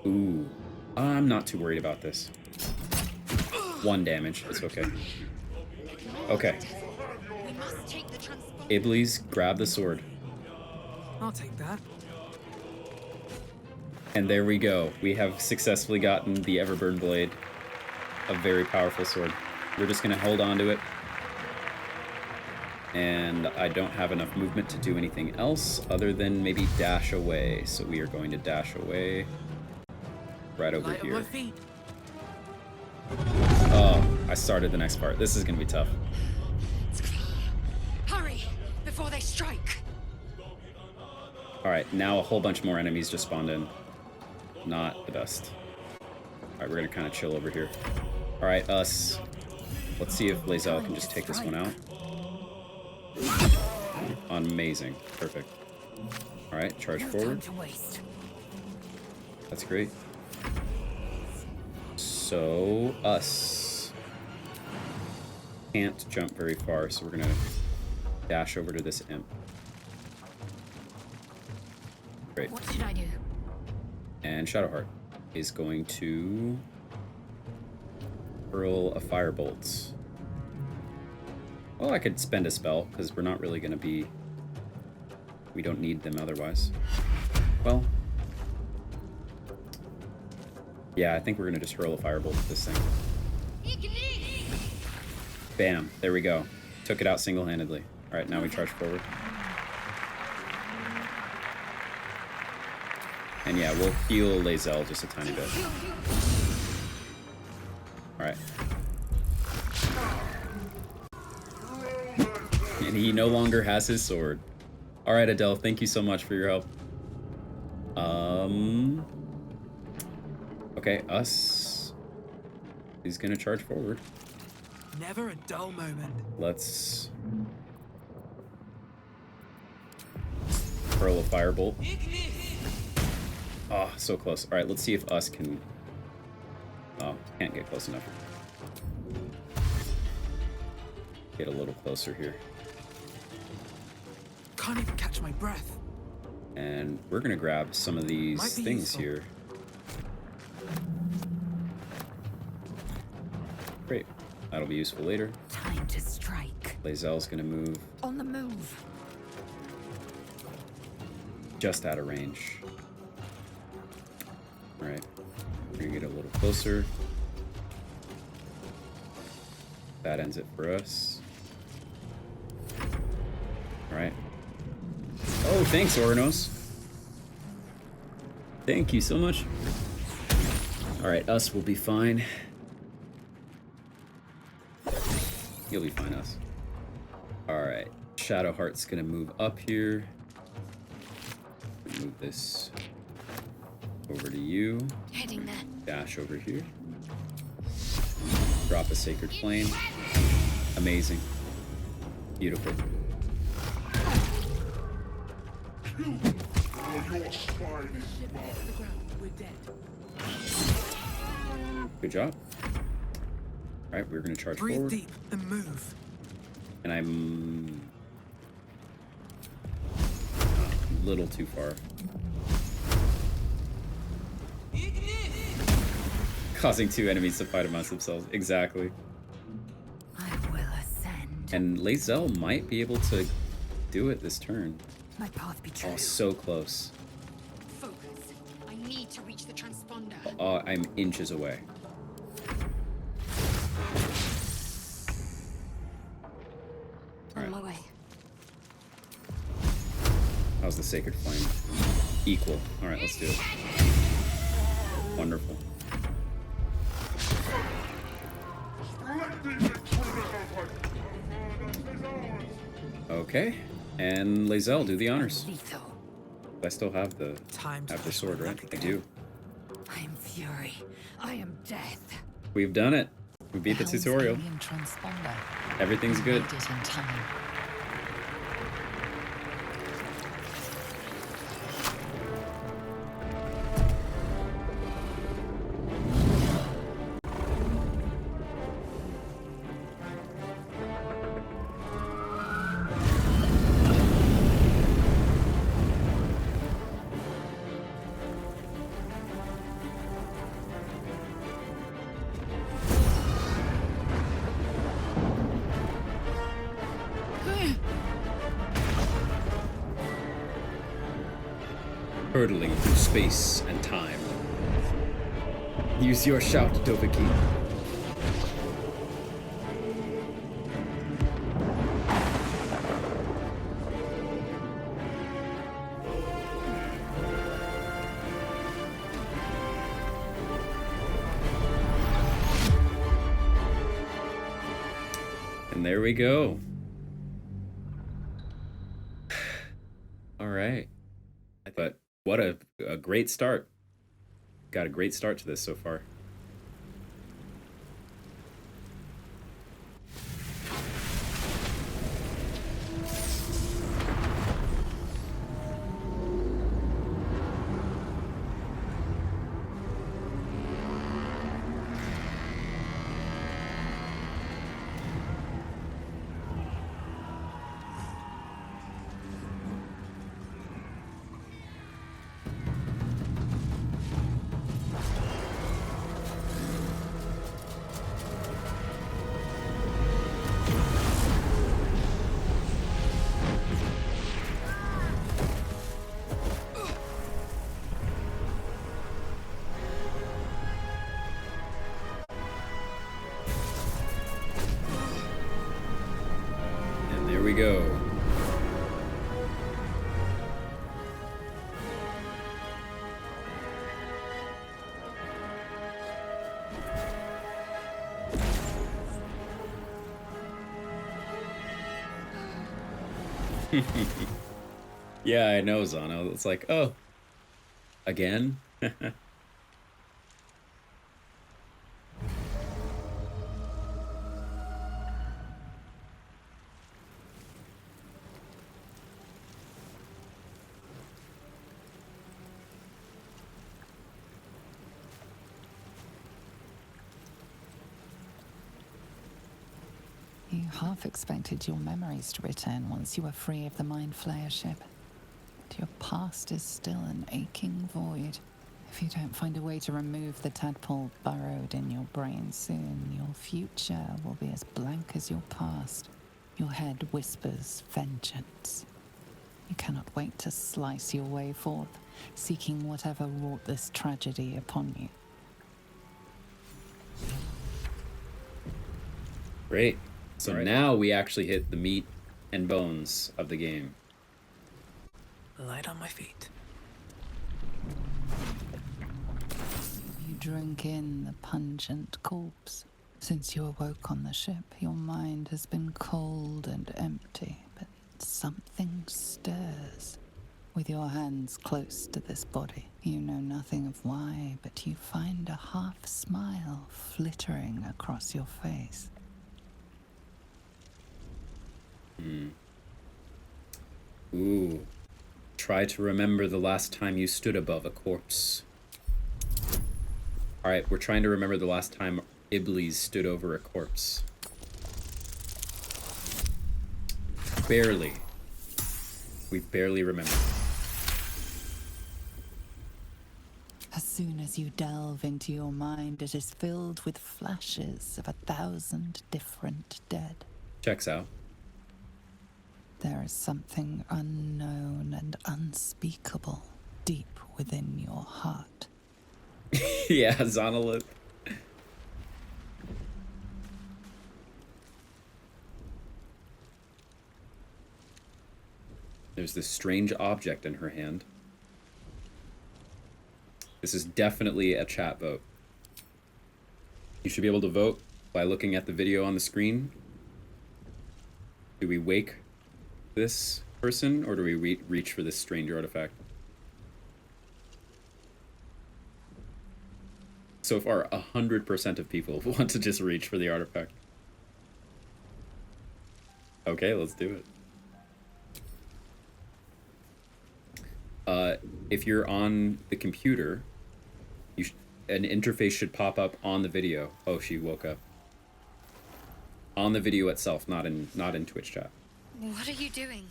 Ooh. I'm not too worried about this. 1 damage. It's okay. Okay. Iblees, grab the sword. I'll take that. And there we go. We have successfully gotten the Everburn Blade. A very powerful sword. We're just going to hold on to it. And I don't have enough movement to do anything else other than maybe dash away. So we are going to dash away right over Light on here. my feet. Oh, I started the next part. This is going to be tough. Hurry before they strike. All right, now a whole bunch more enemies just spawned in. Not the best. All right, we're going to kind of chill over here. All right, us. Let's see if Lae'zel can just take this one out. Amazing. Perfect. All right, charge forward. That's great. So, us. Can't jump very far, so we're going to dash over to this imp. Great. What should I do? And Shadowheart is going to hurl a firebolt. Well, I could spend a spell, because we're not really going to be... We don't need them otherwise. Well... Yeah, I think we're going to just hurl a firebolt at this thing. Bam. There we go. Took it out single-handedly. Alright, now we charge forward. And yeah, we'll heal Lae'zel just a tiny bit. Alright. And he no longer has his sword. Alright, Adele, thank you so much for your help. Okay, us. He's gonna charge forward. Never a dull moment. Let's hurl a firebolt. Oh, so close. Alright, let's see if us can... Oh, can't get close enough. Get a little closer here. Can't even catch my breath. And we're gonna grab some of these Might be things useful. here. Great. That'll be useful later. Time to strike. Lae'zel's gonna move On the move. just out of range. Alright. We're gonna get a little closer. That ends it for us. Alright. Oh, thanks, Oranos. Thank you so much. Alright, us will be fine. You'll be fine, us. Alright. Shadowheart's gonna move up here. Move this over to you. Heading there. Dash over here. Drop a Sacred Flame. Amazing. Beautiful. Good job. Alright, we're gonna charge Breathe forward. deep and move. And I'm a little too far. causing two enemies to fight amongst themselves. Exactly. I will ascend. And Lae'zel might be able to do it this turn. My path be true. Oh, so close. Focus. I need to reach the transponder. Oh, I'm inches away. On my way. How's the Sacred Flame? Equal. Alright, let's do it. Wonderful. Okay. And Lae'zel, do the honors. Lethal. I still have the Time to push sword, my right? luck I again. do. I am fury. I am death. We've done it. We beat the Helm's tutorial. alien transponder. Everything's We good. made it in time. Hurtling through space and time. Use your shout, Dovahkiin. And there we go. All right. But what a great start. Got a great start to this so far. And there we go. Yeah, I know, Zano. It's like, oh, again? You half expected your memories to return once you were free of the Mind Flayer ship. But your past is still an aching void. If you don't find a way to remove the tadpole burrowed in your brain soon, your future will be as blank as your past. Your head whispers vengeance. You cannot wait to slice your way forth, seeking whatever wrought this tragedy upon you. Great. So All right. now we actually hit the meat and bones of the game. Light on my feet. You drink in the pungent corpse. Since you awoke on the ship, your mind has been cold and empty, but something stirs. With your hands close to this body, you know nothing of why, but you find a half smile flittering across your face. Ooh. Try to remember the last time you stood above a corpse. Alright, we're trying to remember the last time Iblees stood over a corpse. Barely. We barely remember. As soon as you delve into your mind, it is filled with flashes of 1,000 different dead. Checks out. There is something unknown and unspeakable deep within your heart. Yeah, Zonalith. There's this strange object in her hand. This is definitely a chat vote. You should be able to vote by looking at the video on the screen. Do we wake this person, or do we reach for this strange artifact? So far, 100% of people want to just reach for the artifact. Okay, let's do it. If you're on the computer, an interface should pop up on the video. Oh, she woke up. On the video itself, not in Twitch chat. What are you doing?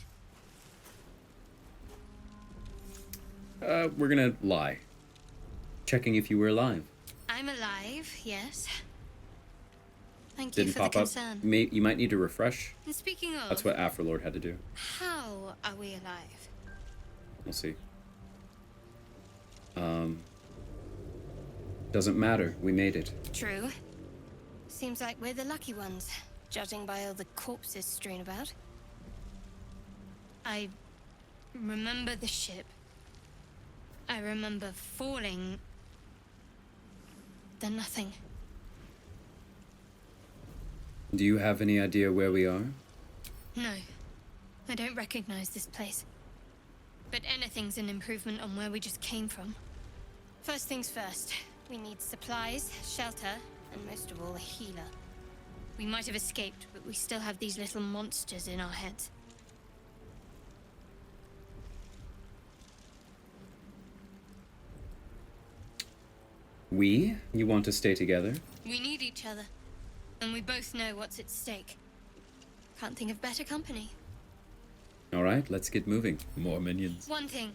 We're gonna lie. Checking if you were alive. I'm alive, yes. Thank you Didn't for pop the up. concern. You might need to refresh. And speaking of, That's what Afrolord had to do. how are we alive? We'll see. Doesn't matter. We made it. True. Seems like we're the lucky ones, judging by all the corpses strewn about. I remember the ship. I remember falling. Then nothing. Do you have any idea where we are? No. I don't recognize this place. But anything's an improvement on where we just came from. First things first. We need supplies, shelter, and most of all, a healer. We might have escaped, but we still have these little monsters in our heads. You want to stay together? We need each other. And we both know what's at stake. Can't think of better company. Alright, let's get moving. More minions. One thing,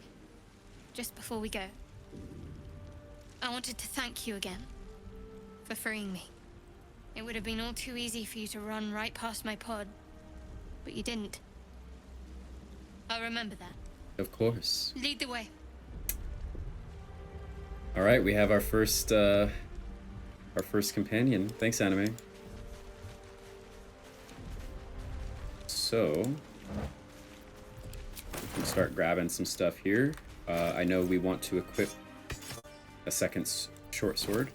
just before we go. I wanted to thank you again for freeing me. It would have been all too easy for you to run right past my pod, but you didn't. I'll remember that. Of course. Lead the way. Alright, we have our first companion. Thanks, Anime. So, we can start grabbing some stuff here. I know we want to equip a second short sword.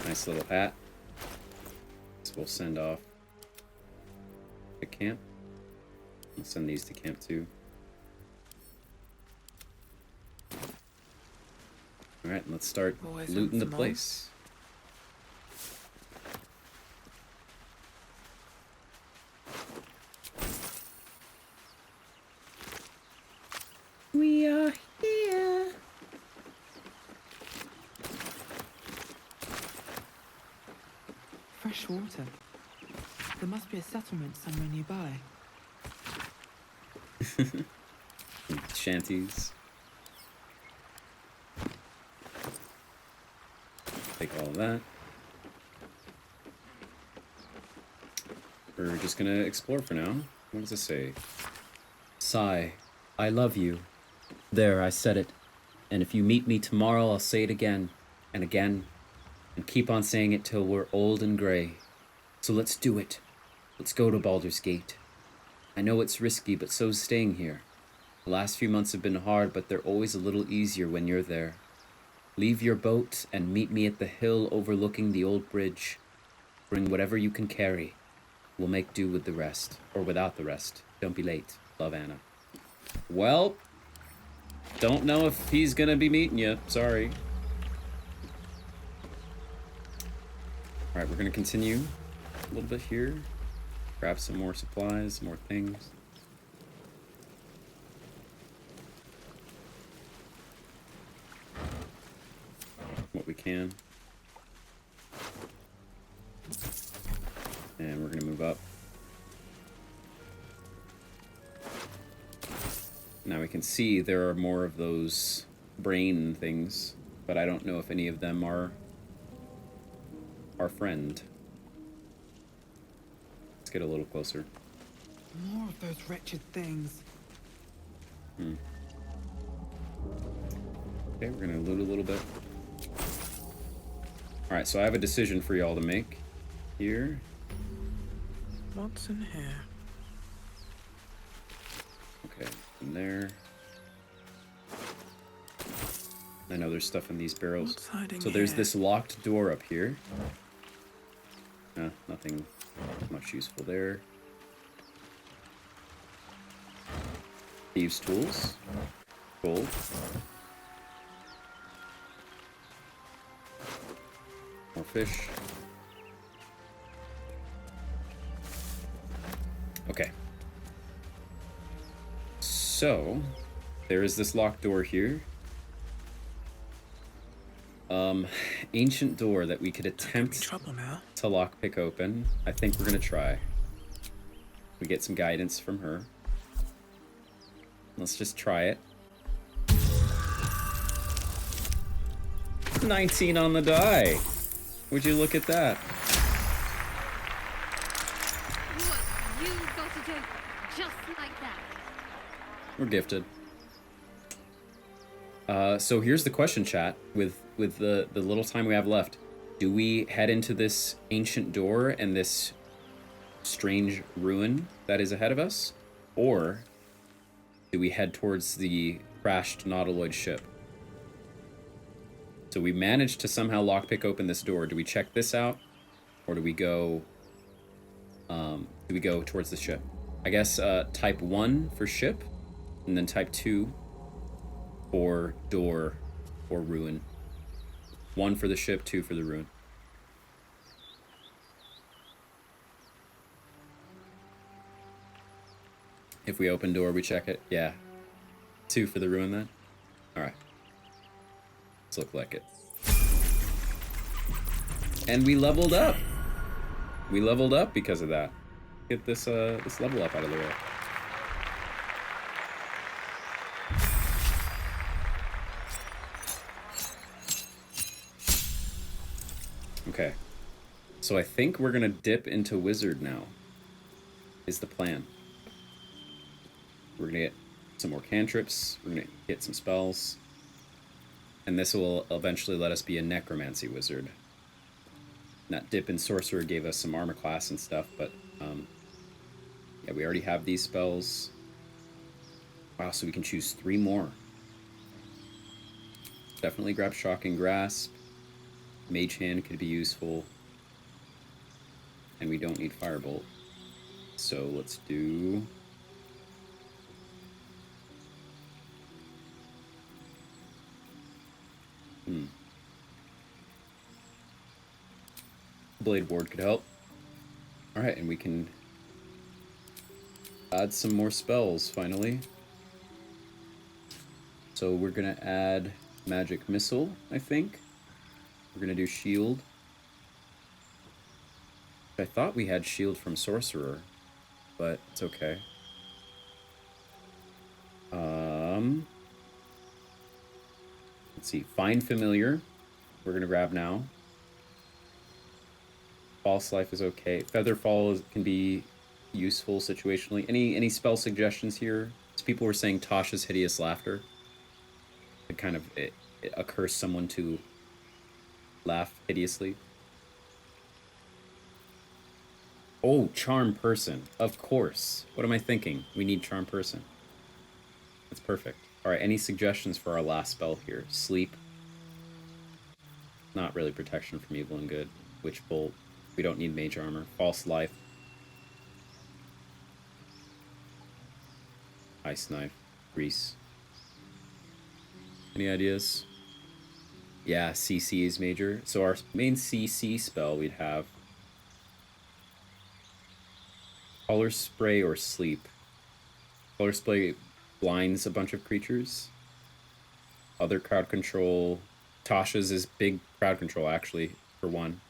Nice little hat. So we'll send off to camp. We'll send these to camp too. Alright, let's start Always looting the something on. place. We are here. Fresh water. There must be a settlement somewhere nearby. Shanties. Take all of that. We're just gonna explore for now. What does it say? Sigh, I love you. There, I said it. And if you meet me tomorrow, I'll say it again and again and keep on saying it till we're old and gray. So let's do it. Let's go to Baldur's Gate. I know it's risky, but so's staying here. The last few months have been hard, but they're always a little easier when you're there. Leave your boat and meet me at the hill overlooking the old bridge. Bring whatever you can carry. We'll make do with the rest, or without the rest. Don't be late. Love, Anna. Well, don't know if he's gonna be meeting you. Sorry. Alright, we're gonna continue a little bit here. Grab some more supplies, more things. What we can. And we're gonna move up. Now we can see there are more of those brain things, but I don't know if any of them are our friend. Let's get a little closer. More of those wretched things. Okay, we're gonna loot a little bit. Alright, so I have a decision for y'all to make here. What's in here? Okay, in there. I know there's stuff in these barrels. What's hiding So there's here? this locked door up here. Nothing much useful there. Thieves' tools. Gold. More fish. Okay. So, there is this locked door here. Ancient door that we could attempt Trouble now. to lockpick open. I think we're gonna try. We get some guidance from her. Let's just try it. 19 on the die. Would you look at that? What you got it open, just like that. We're gifted. So here's the question, chat. With the little time we have left, do we head into this ancient door and this strange ruin that is ahead of us, or do we head towards the crashed Nautiloid ship? So we managed to somehow lockpick open this door. Do we check this out, or do we go towards the ship? I guess type 1 for ship, and then type 2 for door or ruin. 1 for the ship, 2 for the ruin. If we open door, we check it. Yeah. 2 for the ruin then? Alright. Let's look like it. And we leveled up! We leveled up because of that. Get this this level up out of the way. Okay. So I think we're gonna dip into Wizard now. Is the plan. We're gonna get some more cantrips, we're gonna get some spells, and this will eventually let us be a necromancy wizard. That dip in sorcerer gave us some armor class and stuff, but yeah, we already have these spells. Wow, so we can choose 3 more. Definitely grab Shocking Grasp. Mage Hand could be useful. And we don't need Firebolt. So let's do... Blade Ward could help. Alright, and we can add some more spells, finally. So we're gonna add Magic Missile, I think. We're gonna do Shield. I thought we had Shield from Sorcerer, but it's okay. Let's see, Find Familiar. We're gonna grab now. False Life is okay. Featherfall can be useful situationally. Any spell suggestions here? So people were saying Tasha's Hideous Laughter. It kind of it occurs someone to laugh hideously. Oh, Charm Person. Of course. What am I thinking? We need Charm Person. That's perfect. Alright, any suggestions for our last spell here? Sleep. Not really protection from evil and good. Witch Bolt. We don't need Mage Armor. False Life. Ice Knife. Grease. Any ideas? Yeah, CC is major. So our main CC spell we'd have Color Spray or Sleep. Color Spray blinds a bunch of creatures. Other crowd control. Tasha's is big crowd control, actually, for one.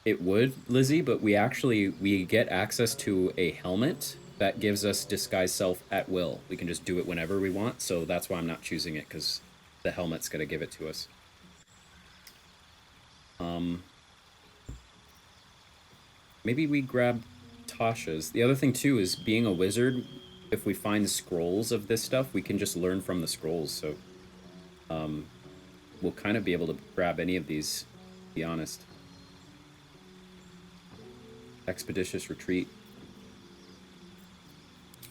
It would, Lizzie, but we get access to a helmet that gives us disguise self at will. We can just do it whenever we want, so that's why I'm not choosing it, because the helmet's gonna give it to us. Maybe we grab Tasha's. The other thing too is being a wizard, if we find scrolls of this stuff, we can just learn from the scrolls, so we'll kind of be able to grab any of these, to be honest. Expeditious retreat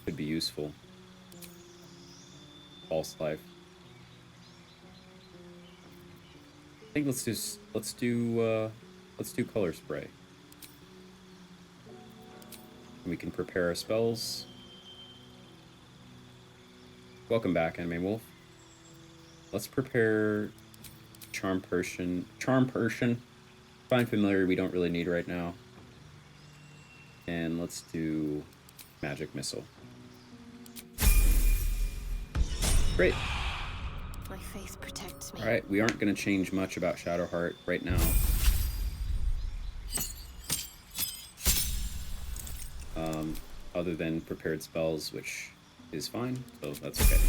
could be useful. False life. I think let's do color spray. We can prepare our spells. Welcome back, Anime Wolf. Let's prepare Charm Person. Find Familiar we don't really need right now. And let's do Magic Missile. Great. My faith protects me. Alright, we aren't going to change much about Shadowheart right now. Other than prepared spells, which is fine, so that's okay.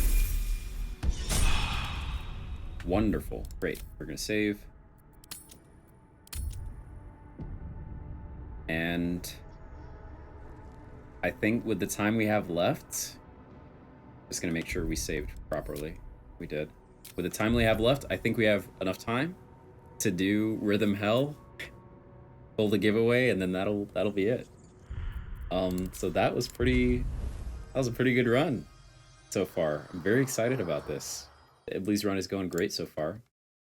Wonderful. Great. We're going to save. And I think with the time we have left, just going to make sure we saved properly. We did. With the time we have left, I think we have enough time to do Rhythm Hell, pull the giveaway, and then that'll be it. So that was a pretty good run so far. I'm very excited about this. The Iblees run is going great so far.